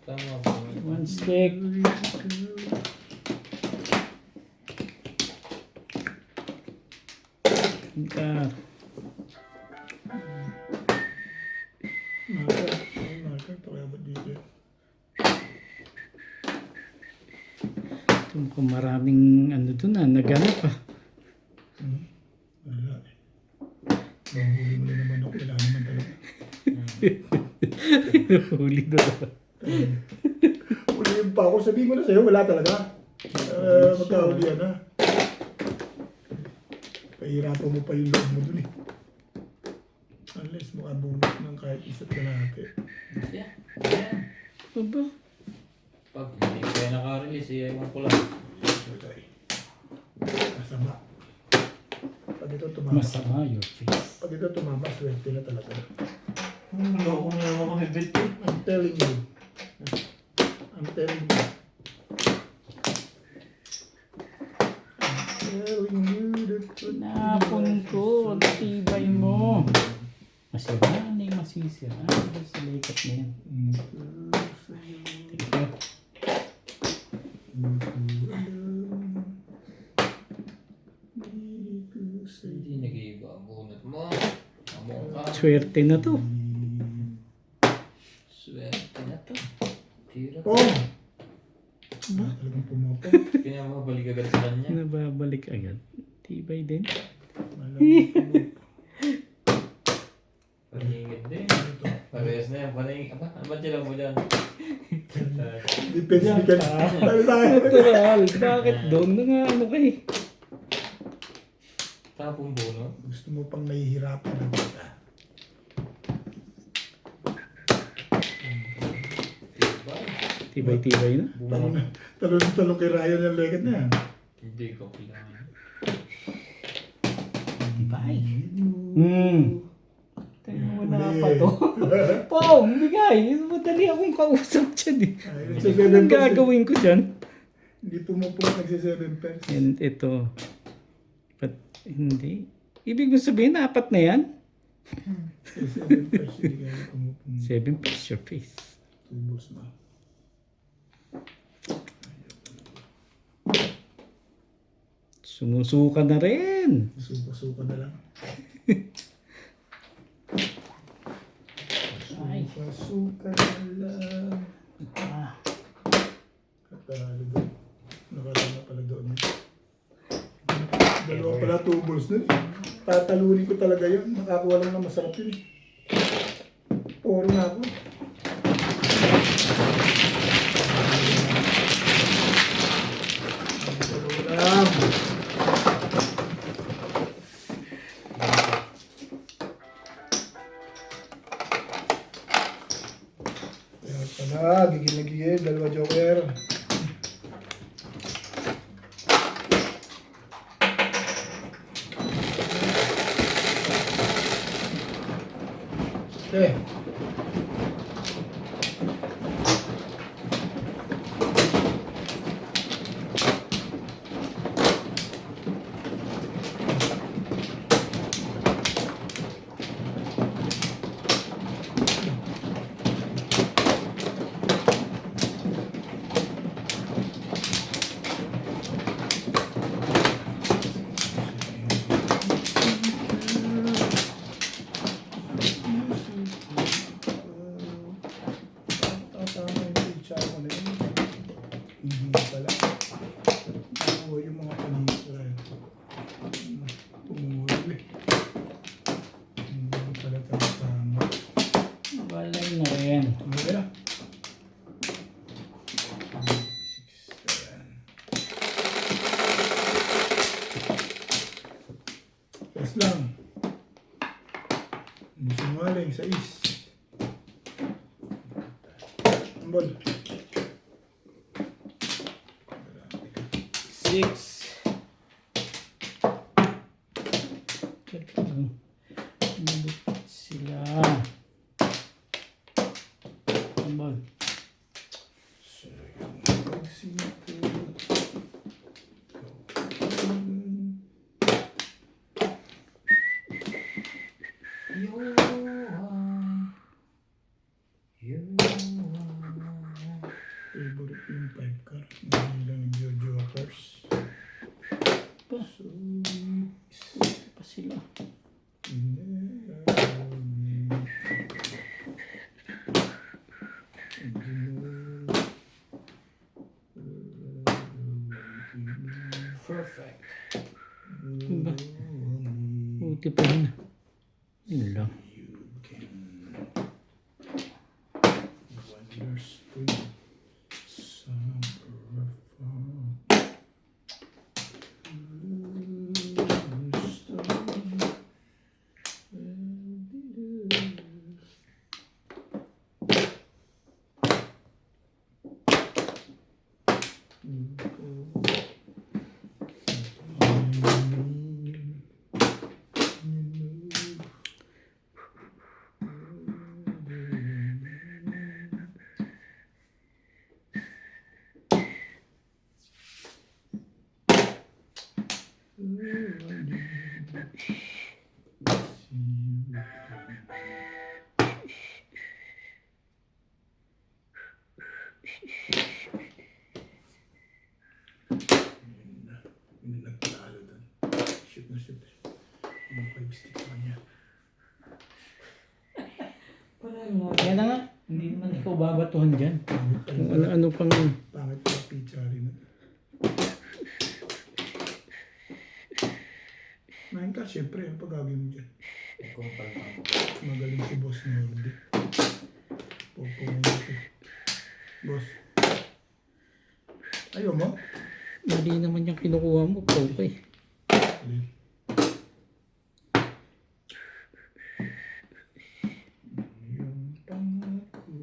Tama po. 1 stick. Ah, Marker, pakiabot dito. kung maraming ano dun naganap ah. Wala eh. Mahuli mo na naman ako. Wala naman talaga. Huli doon. Huliin pa ako. Sabihin ko na sa'yo, wala talaga. Magkahulihan na. Pahirapan mo pa yung loob mo dun eh. Unless makabunot ng kahit isa't kalahati. Yeah. Ayan. Aba, Pag hindi pa yan naka-release, ewan ko lang. Patay. Masama. Pag ito tumama, masama your face. pag ito tumama, swerte na talaga. Loko na naman kami, bet. I'm telling you. I'm telling you. I'm telling you that Napon ko, tibay mo. Masira na yung masisira. Ano sa likat na yan? Ito. Hindi nag-iiba ang bunot mo. Among ka. Swerte na to. Swerte na to. Tira. Pong! Talagang pumapong. Kaya mabalik agad sa kanya. Nababalik agad. Tibay din. Malamang Paningit din. Parehas na yan. Paningit. Aba, ano ba sila mo dyan? Depends mechanism. Natural. Bakit doon na nga ano kay? Tapong bunot. Gusto mo pang nahihirapan na bata. Tibay-tibay na. Bunot. Talon kay Ryan yung legat na yan. Hindi ko kailangan. Tibay. Tingnan mo na pa to. Pong, bigay. Madali akong kausap dyan eh. Anong gagawin ko dyan? Hindi pumupulot nagsi-7 pence. And ito. But, hindi. Ibig mo sabihin, apat na yan? 7 pence hindi kaya pumupulot. 7 plus your face. Tubos na. Sumusuka na rin. Suka na lang. Ay. Suka na lang. Ah, Kataralo doon. Nakalala pala doon. Dalawa pala tubos na. Tatalunin ko talaga yun. Makakuha lang na masarap yun. Puro na ako. Ulam. Kaya pala, gigil na gigil. Dalawa joker. Okay. Tama yung pizza ko na yun. Hindi pala. Nakuha yung mga panisira yun. Pumuhuli. Hindi pala tama. walay na rin. Ano kaya? Yes lang. Hindi sinungaling sa is. Ambol. 6. Malupit sila. Ambol. So, yung sito. Favorite yung 5 card. Hindi lang nag-jokers. Pa, So, pa sila. Perfect. Ba? Buti pa rin. Yun lang. Yun na nagtalo doon. Shoot na shoot. Yung 5 sticks sa kanya. Kaya na nga, hindi naman ikaw babatuhan dyan. Pangit pa Kung yun. ano pang... Pangit pa yung pizza rin. Main ka, syempre, ano pa gagawin mo dyan? Magaling si Boss Nordi. Popo ngayon ito. Boss. Ayaw mo? Hindi naman yung kinukuha mo, okay. Alin? Yung pangako.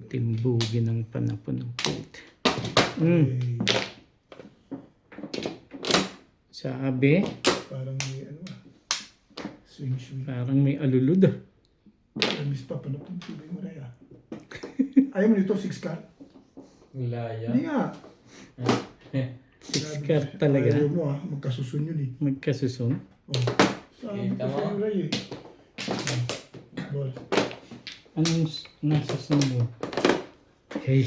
Timbugin ang panapon ng plate. Eh, Sabi, parang may ano ah. Swing. parang may alulod ah. Miss pa, panapon. Tibay mo na ah. Ayaw mo nito, 6 card? Wilaya. Hindi nga. 6 card talaga. Ayaw mo ah, magkasusun yun eh. Magkasusun. Oh. Sabi ko Tama. sa'yo, Ray eh. Ball. Anong nasusun mo? Hey.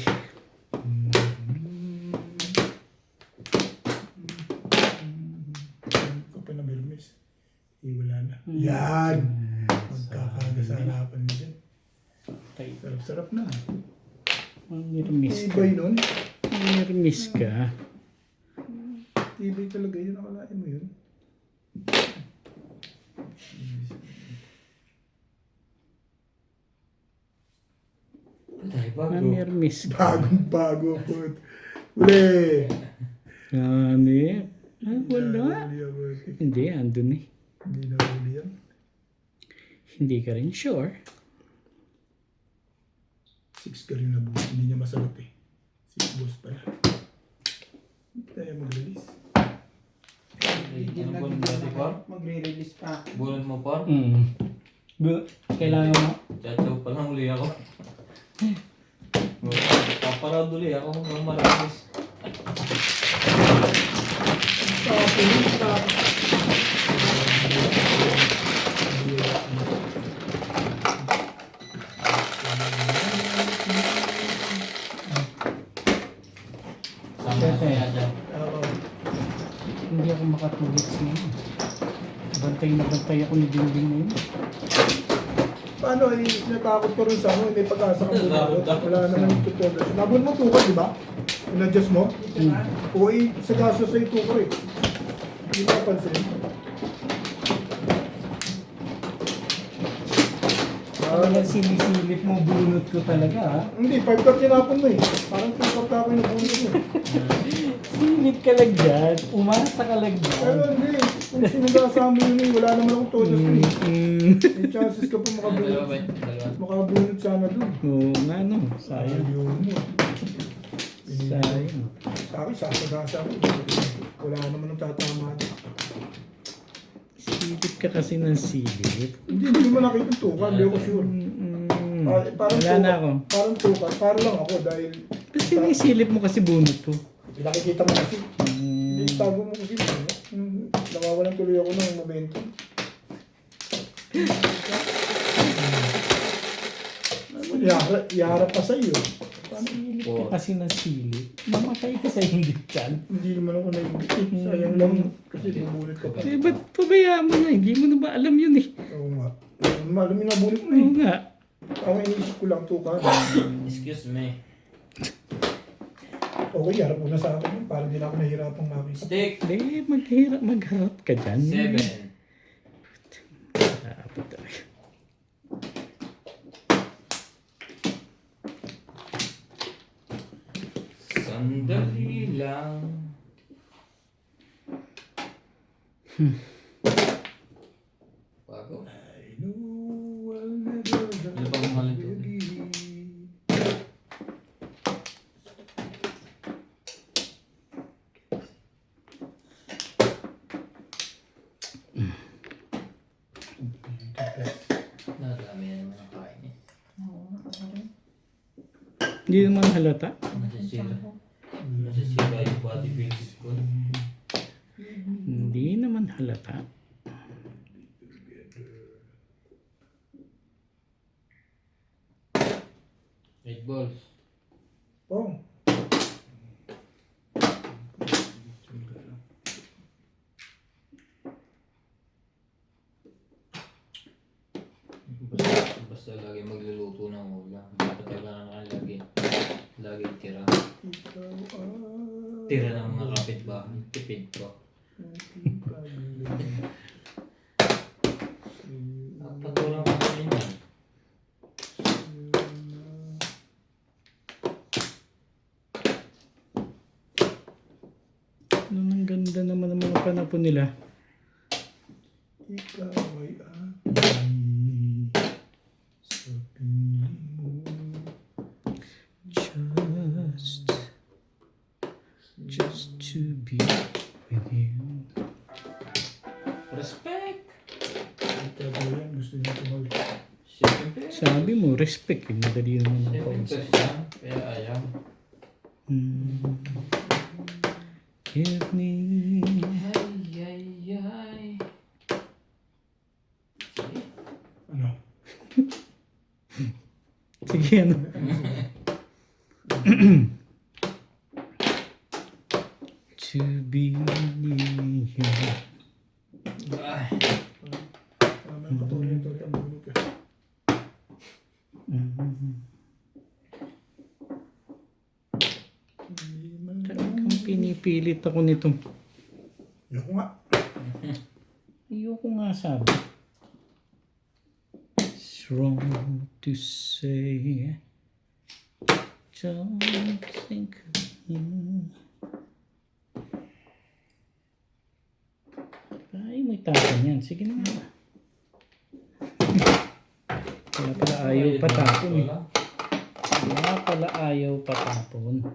Ikaw pa na Mermes. Eh, wala na. Yan! Magkakaga sa harapan mo dyan. Tay. Sarap-sarap na. Nirmiss ka. Tibay nun. Nirmiss ka. Tibay talaga yun. Nakalain mo yun. Ay, bago. Nirmiss ka. Bagong-bago po. Uli! Ano eh? Ah, wala. Huli ako. Hindi, andun eh. Hindi na huli yan. Hindi ka rin sure. 6 ka rin na buo. Hindi niya masarap eh. 6 boss pala. Hindi tayo mag-release. Ano bunod dati, Por? Magre-release pa. Bunod mo, Por? Kailangan mo. Chachaw pa lang uli ako. Paparad uli ako ng maramis. Sama ko kaya dyan. Oo. Hindi ako makatulog ngayon. Bantay na bantay ako ni Dingding ngayon. Paano ay natakot ko rin sa ano, may pag-asa kang bumabot. Wala naman yung tutorial. Nabon mo tukar, di ba? In-adjust mo? Oo, sa gaso sa tukar eh. Hindi mo napansin. Talagang sinisilip mo, bunot ko talaga ha. Hindi, 5 cup tinapon mo eh. Parang 2 cup tapon yung bunot mo. Silip ka lang dyan, umasa ka lang Pero dyan. hindi, kung sinagasa mo yun eh, wala naman akong todas mo eh. May chances ka pa Dalawa ba makabunot. yun? Dalawa. Makabunot sana dun. Oo nga no, sayang. Ayaw mo. Sayang. Sa akin, sasagasa mo. Wala naman ang tatama dun. Silip ka kasi ng silip. Hindi mo nakita yung tukar, hindi ako sure. Parang Wala na ako. Parang tukar, parang lang ako dahil Ba't sinisilip mo kasi bunot ko? nakikita mo kasi. Hindi, tago mo kasi. Nawawalan tuloy ako ng momentum. Iharap pa sa'yo. Silip ka kasi ng silip. Mamatay ka sa hindi dyan. Hindi naman ako nag-ibig. Sayang lang kasi nabulit ka pa. Eh, ba't pabayaan mo na? Hindi mo na ba alam yun eh? Oo nga. Alam mo nabulit mo Oo eh. nga. Ang iniisip ko lang tukar. Excuse me. Okay, harap mo na sa akin yun. Parang hindi na ako nahihirapang makita. Stick. Hindi, magharap ka dyan. 7. Dapat talaga. Sandali lang. Bago. I know I'll never Ano ba ang mahal ito? Hindi naman halata. Nasisira yung bodybuilding ko. Hindi naman halata. Eight balls. Pong. Basta lagi magluluto ng ulam. Dapat talaga naman lagi tira. Tira ng mga kapitbahay. Tipid ko. Patulang ko rin yan. Ang ganda naman ng mga panapon nila. Ikaw ay aking sa piling mo. Just to be with you. Respect! Ikaw ba yan? Gusto niyo tumawid. Siyempre. Sabi mo, respect. Madali naman ang Siyempre kausap. siya. Kaya ayaw. Give me. Ay. Ano? Sige, ano? To be near you. May patuloy ang bulog eh. Talagang pinipilit ako nito. Ayoko nga. Ayoko nga sabi. It's wrong to say. Don't think of me. Ay, may tapon yan. Sige na nga. Kaya pala ayaw patapon eh. Kaya pala ayaw patapon.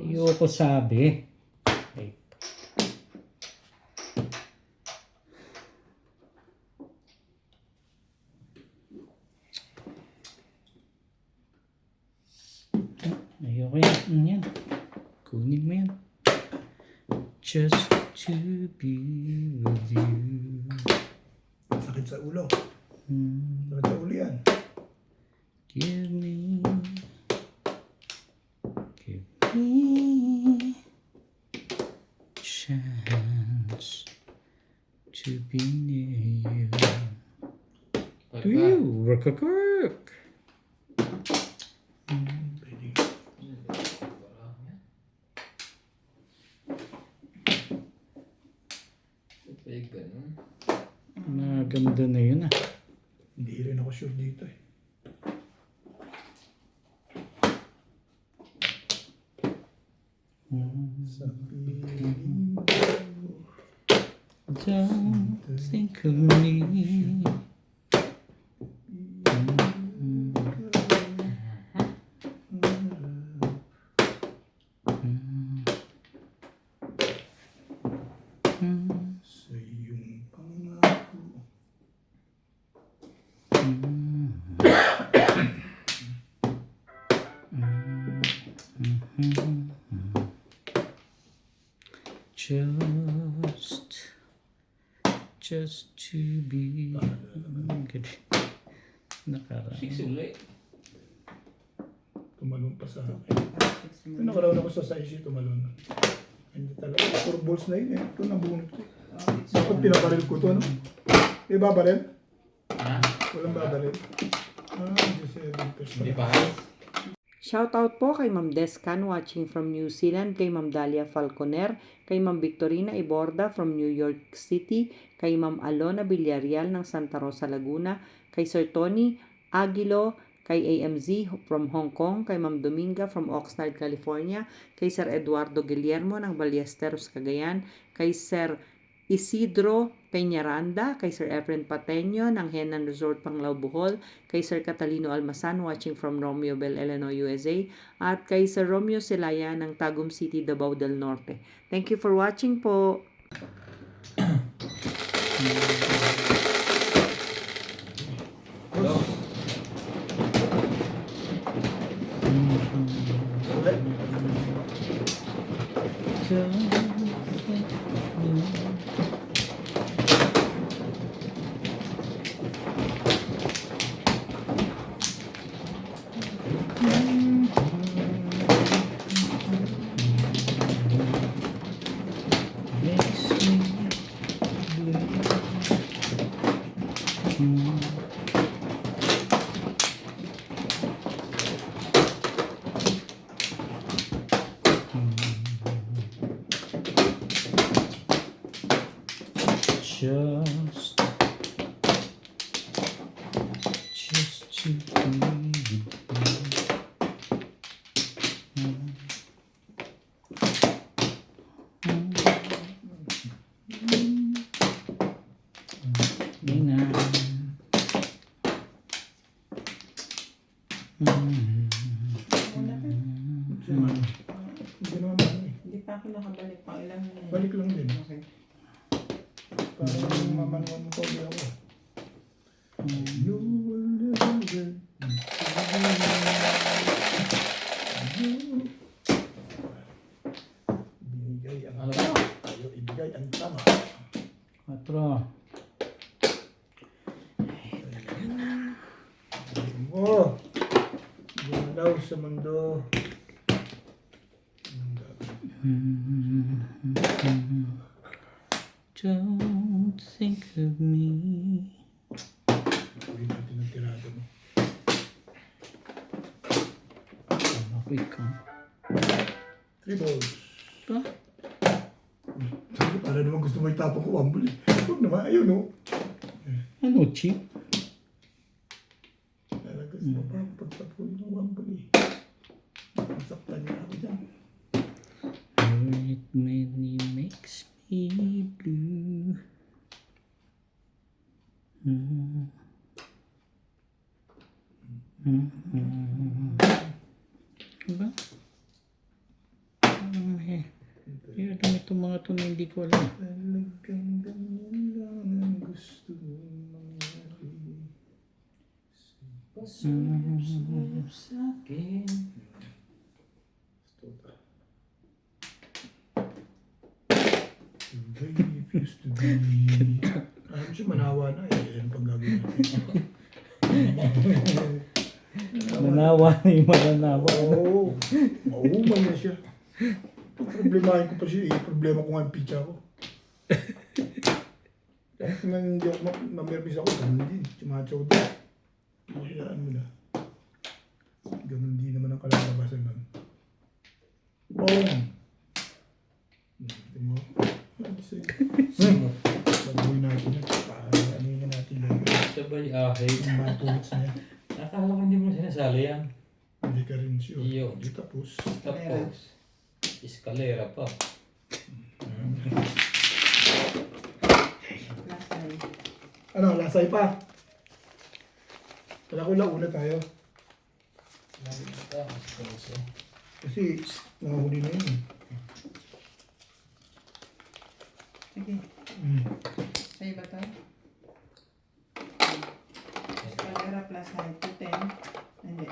Ayoko sabi. Ay, ayoko yan. Yan. Kunin mo yan. Just to be with you. Sakit sa ulo. Sakit sa ulo yan. Give me chance to be near you. Pagka. Work. Pwede. Sabay ganun. Maganda na yun ah. Hindi rin ako sure dito eh. Sa piling mo. Don't think of me. Sa iyong pangako. Just to be good. Nakaraan. 6 ulit. Tumalon pa sa akin. Yung nakaraon ako sa size tumalon. Hindi talaga. Puro balls na yun eh. Ito nabunot ko. Dapat pinabaril ko to, ano? May babaril? Ha? Walang babaril. Hindi siya Hindi pa ha? Shoutout po kay Ma'am Descan watching from New Zealand, kay Ma'am Dalia Falconer, kay Ma'am Victorina Iborda from New York City, kay Ma'am Alona Villarreal ng Santa Rosa, Laguna, kay Sir Tony Aguilo, kay AMZ from Hong Kong, kay Ma'am Dominga from Oxnard, California, kay Sir Eduardo Guillermo ng Ballesteros, Cagayan, kay Sir Isidro Peñaranda, kay Sir Efren Pateño ng Henan Resort Panglao Bohol, kay Sir Catalino Almasan watching from Romeoville, Illinois, USA, at kay Sir Romeo Celaya ng Tagum City, Davao del Norte. Thank you for watching po. Okay. Just to be Hindi naman ano eh. Hindi pa ako nakabalik pang ilang minutes. Balik lang din. Okay. Parang mamanuan mo ko ako. You will never get binigay ang Ano ba? tama. Tayo ibigay ang tama. 4. Mo. Galaw sa mundo. Anong gagawin? Don't think of me. Gawin natin ang tirado mo. Okay ka. 3 balls. Ito? Sabi, para naman gusto mo itapon ko wambul eh. Huwag naman, ayun o. Ano, cheap? Talaga gusto mo pa ako pagtapon ng wambul eh. Masaktan niya ako dyan. It really makes me blue. Diba? Pero dami itong mga ito na hindi ko alam. Talagang ganyan lang ang gusto mong mangyari. Pasulip-sulip sa'kin. Gusto ka. The way it used to be. Alam siya manawa na eh. Ano pang gagawin natin? Manawa na yung mananawa. Oo. Mauman na siya. Problemahin ko pa siya eh. Problema ko nga yung pizza ko. Kahit nga hindi ako mamermis ako, ganun din. Chumachaw din. Hayaan mo na. Ganun din naman ang kalalabasan nun. Boom! Ito mo. Baguhin natin yan. Ano yun natin lang. Sabay ahit. Ang mga puhuts niya. Akala ko hindi mo sinasali yan. Hindi ka rin sure. Iyo. Hindi tapos. Tapos, eskalera pa. Last time. Ano, lasay pa. Kala ko lang una tayo. Kasi nakahuli na yun. Sige. Sa'yo ba ito? Escalera plus height to 10. Hindi.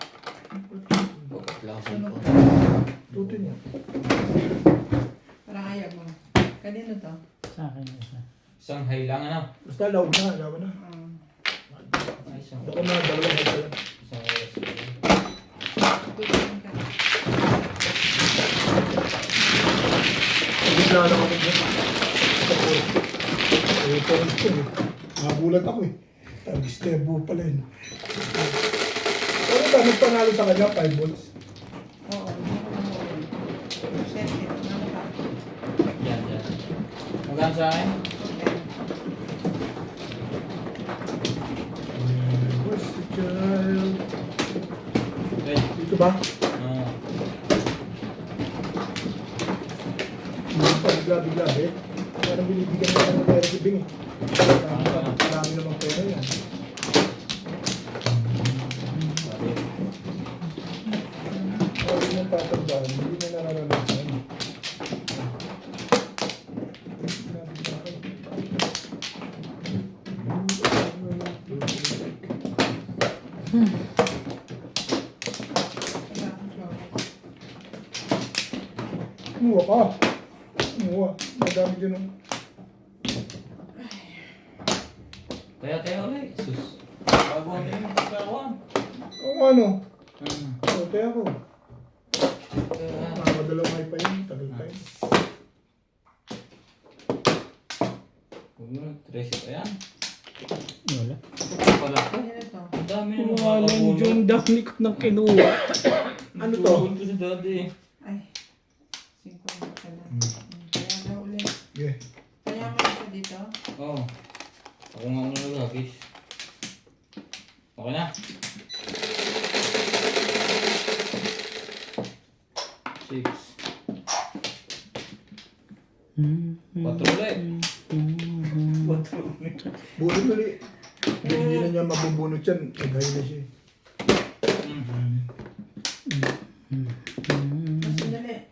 Bakit lang sa Sunod ito? ka. Tutin niya. Parang ayaw mo. Kanino to? Sa akin isa. Isang hay lang ano? Basta law na, law na. Ay, isang Baka mga dalawang hito lang. isang oras. Tutusin ka. Bigla lang ako dyan. Tapos, eh, parang ito eh. Nagulat ako eh. Tag-stebo pala yun. Ano ba, nagpanalo sa kanya, 5 balls. Oo. Siyempre. Ano ka? Yan, yan. Magkano sa akin? There was a child. Okay. Dito ba? Ah, Hindi pa, bigla-bigla eh. Parang binibigyan mo ng energy bing eh. Marami namang pera yan. Kaya yun ang tatandaan, hindi na nararanasan. Kumuha ka. Kumuha. Madami dyan oh. Kaya ulit. Sus. Bago ang tayo magkakawan. Oo ano? Okay ako. Kaya, Nakakadalang may pa yun. Tagal tayo. huwag mo nang 13 pa yan. Wala. Pala ko. Ano to? Ang dami na Walang John, dami ko nang kinuha. Ano to? Tulog ko si daddy. Ay, 5 na pala. Kaya na ulit. Yeah. Kaya mo ito dito? Oo. Ako nga una nag-hagis. Okay na. 6. 4 ulit. 4 ulit. Bunot ulit. Hindi na niya mabubunot yan. Naghay na siya. Mas sandali.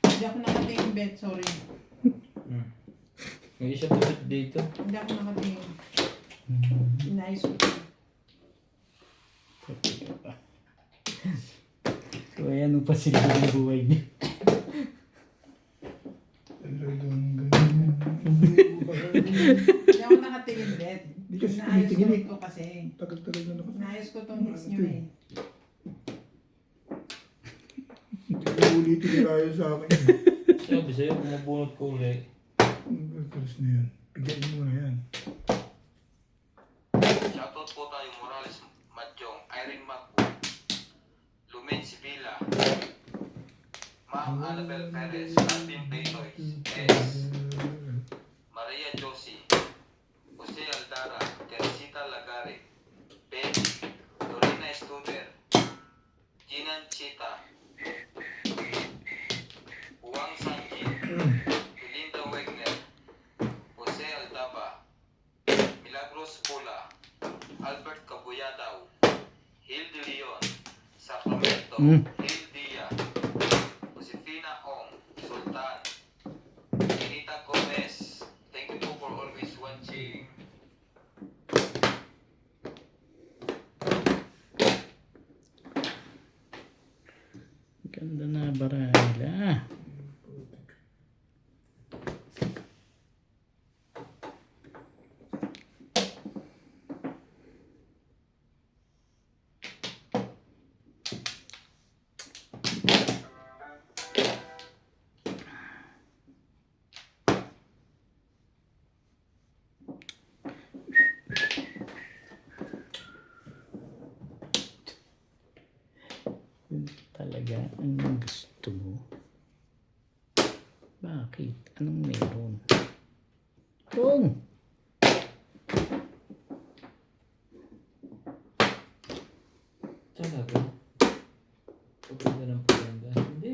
Hindi ako nakatingin bed, sorry. May isa tulad dito. Hindi ako nakatingin. Inayos ko. So ayan, pa sila ng buhay niya. Hindi ako nakatingin bed. Hindi kasi Naayos tumitingin eh. ko kasi. Tagal-tagal na naman. Naayos ko tong hits nyo eh. Hindi ulitin nila yun sa akin. Sabi sa'yo, bumabunot ko ulit. Ang galas na yan. Pigayin mo na yan. Shoutout po tayo Morales Madjong, Irene Macbo, Lumen Sibila, Ma'am Annabel Perez, Alvin Paytoy, S. Maria Josie, Jose Aldara, Teresita Lagare, Ben, Lorena Estuber, Jinan Chita, Juan Sanji, Belinda Wegner, Jose Aldaba, Milagros Pula, Albert Cabuyadaw, Hil de Leon, Sacramento, Hil Dia, Josefina Ong, Sultan, Anita Gomez. Thank you po for always watching. Ganda na barala. Yun talaga ang gusto mo. Bakit? Anong meron? Tong! Talaga? Paganda ng paganda. Hindi.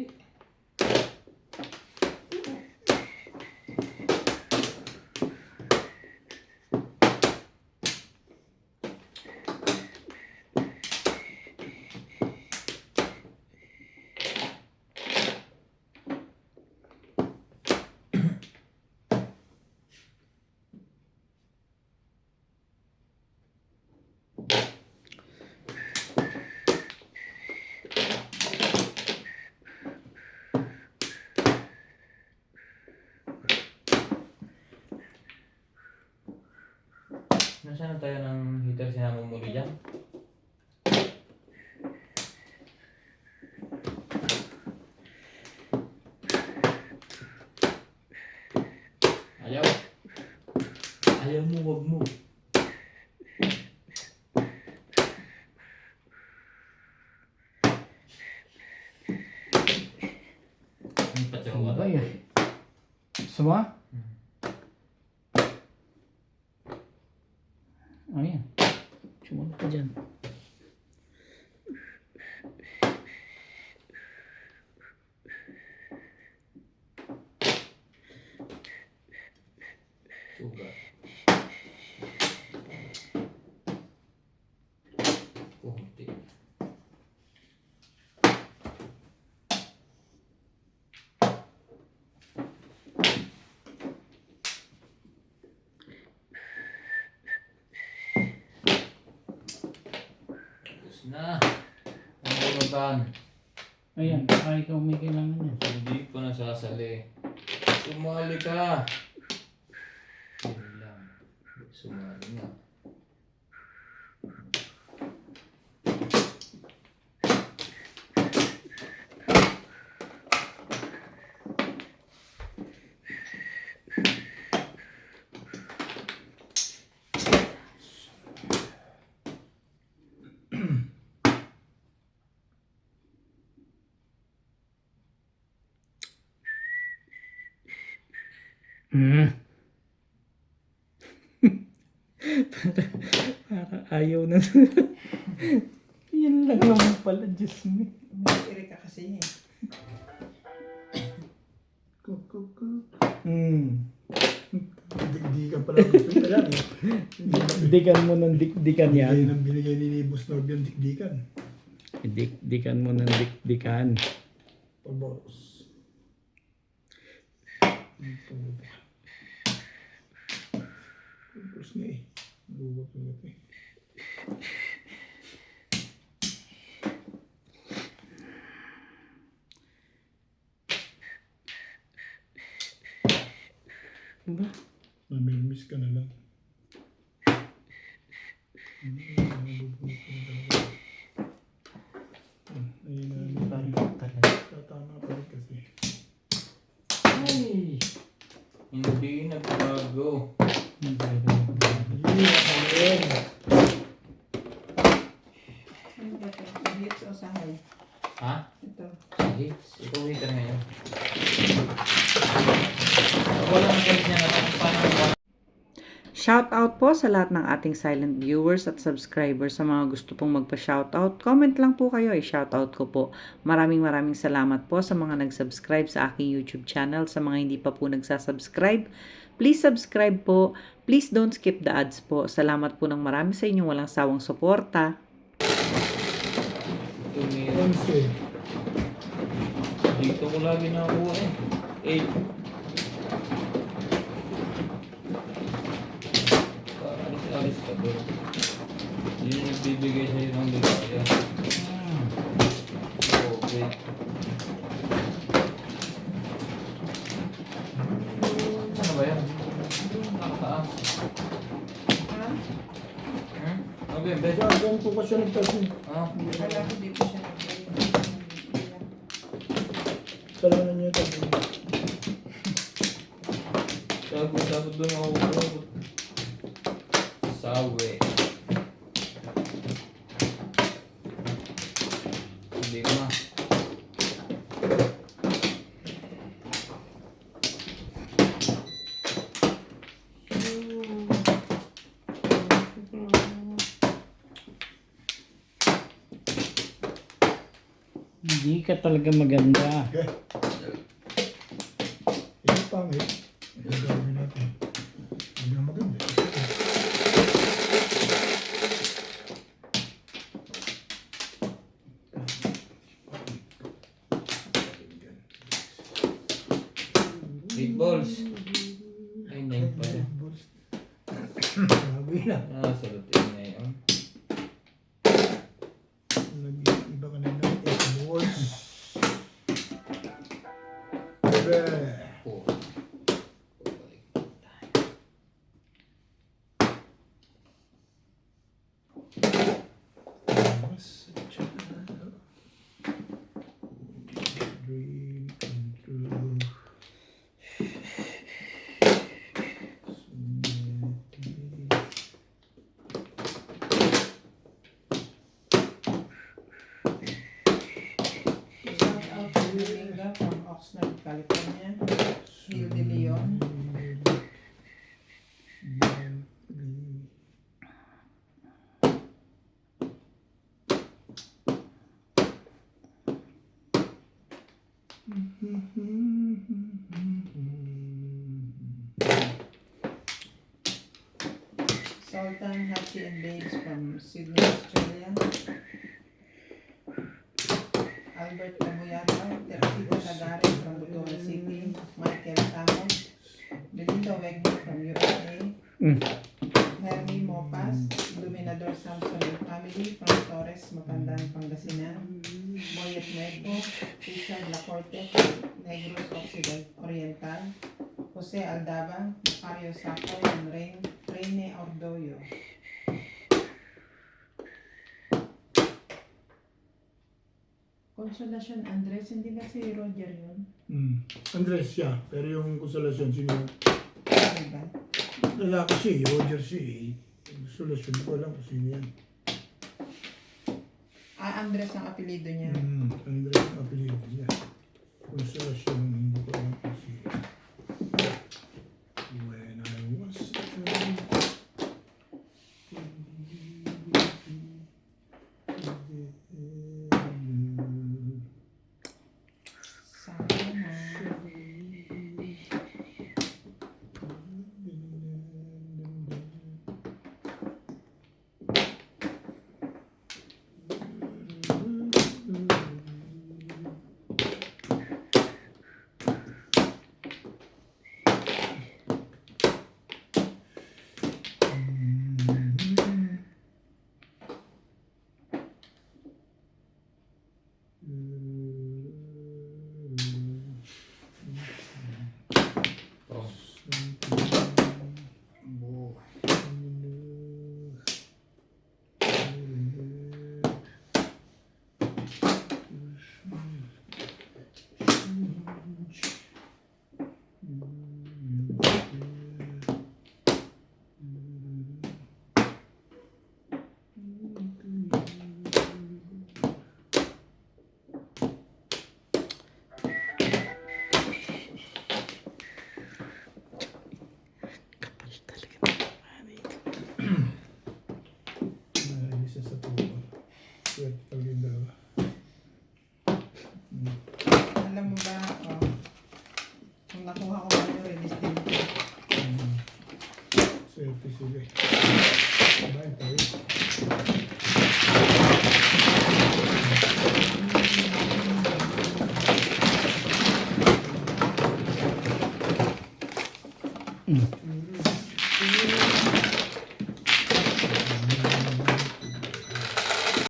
Nasaan na tayo ng heater sinama mo muli dyan? Ayaw. Ayaw mo, wag mo. Ang patsawa Ano ba yan? Gusto mo? Ayan. Sumunod ka dyan. Sugat. Kunti. Tapos na. Ang bunutan. Ayan, baka ikaw may kailangan yan. Hindi ko nasasali. Sumali ka. Yun lang. Sumali nga. Hmm. Para ayaw na. Yan lang naman pala, Diyos mo. Umiirik ka kasi eh. Dikdikan pala gusto ko yan eh. Dikdikan mo ng dikdikan yan. Binigay ni Boss Norb yung dikdikan. Dikdikan mo ng dikdikan. Pagboros. Pagboros nga eh. Luwag ko nga eh. Diba? Mamimiss ka na lang. Ayun na. Tatama pa rin kasi. Ay! Hindi nagbago. Ayun, ayun. Ano ba ito? Hits o sahay? Ha? Ito. Sige. Ikaw waiter ngayon. Wala nang galit niya na paano. Shoutout po sa lahat ng ating silent viewers at subscribers. Sa mga gusto pong magpa-shoutout, comment lang po kayo, i-shoutout ko po. Maraming salamat po sa mga nag-subscribe sa aking YouTube channel. Sa mga hindi pa po nagsasubscribe, please subscribe po. Please don't skip the ads po. Salamat po ng marami sa inyong walang sawang suporta. Onse. Dito ko lagi nakuha eh. 8. Alis ka doon. Yun yung bibigay sa'yo ng ligaya. Okay. Ano ba yan? Nakataas. Ha? Okay, bet. Diyan po pa siya nagtasin. Ah, Wala ko dito siya nag-iwan. Salaman niya tabi. sagot doon ako. Sawi. Hindi ko na. Hindi ka talaga maganda. Okay. Ito pangit. Ito gawin natin. Hindi na maganda. Big balls. Ay, 9 pala. Sabi na. Salutin na yun. Nag-iba ka na ng 8 balls. Bebe. Oh. Dream come true. Shout out to Dominga from Oxnard, California. Rio de Leon. Sultan Hachi and Babes from Sydney, Australia. Albert Camuyata, Teresita Tagare from Butuan City. Michael Samos. Belinda Wegner from USA. Hermie Mopas, Dominador Samson and family from Torres, Mapandan, Pangasinan. Moyet Medbo, Richard Lacorte from Negros Oriental. Jose Aldaba, Mario Saco, and Rene Ordoyo. Consolacion Andres, hindi na si Roger yun. Andres siya, pero yung konsolasyon, sino yun? Diba? Lalaki siya, Roger siya eh. Konsolasyon ko lang kung sino yan. Andres ang apelido niya. Andres ang apelido niya. Konsolasyon, hindi ko alam kung sino. When I was Sana. isa sa tuwa. Swerte talaga yung dalawa. Alam mo ba, kung nakuha ko ba yung release din ko. Swerte sila eh. Sabay tayo.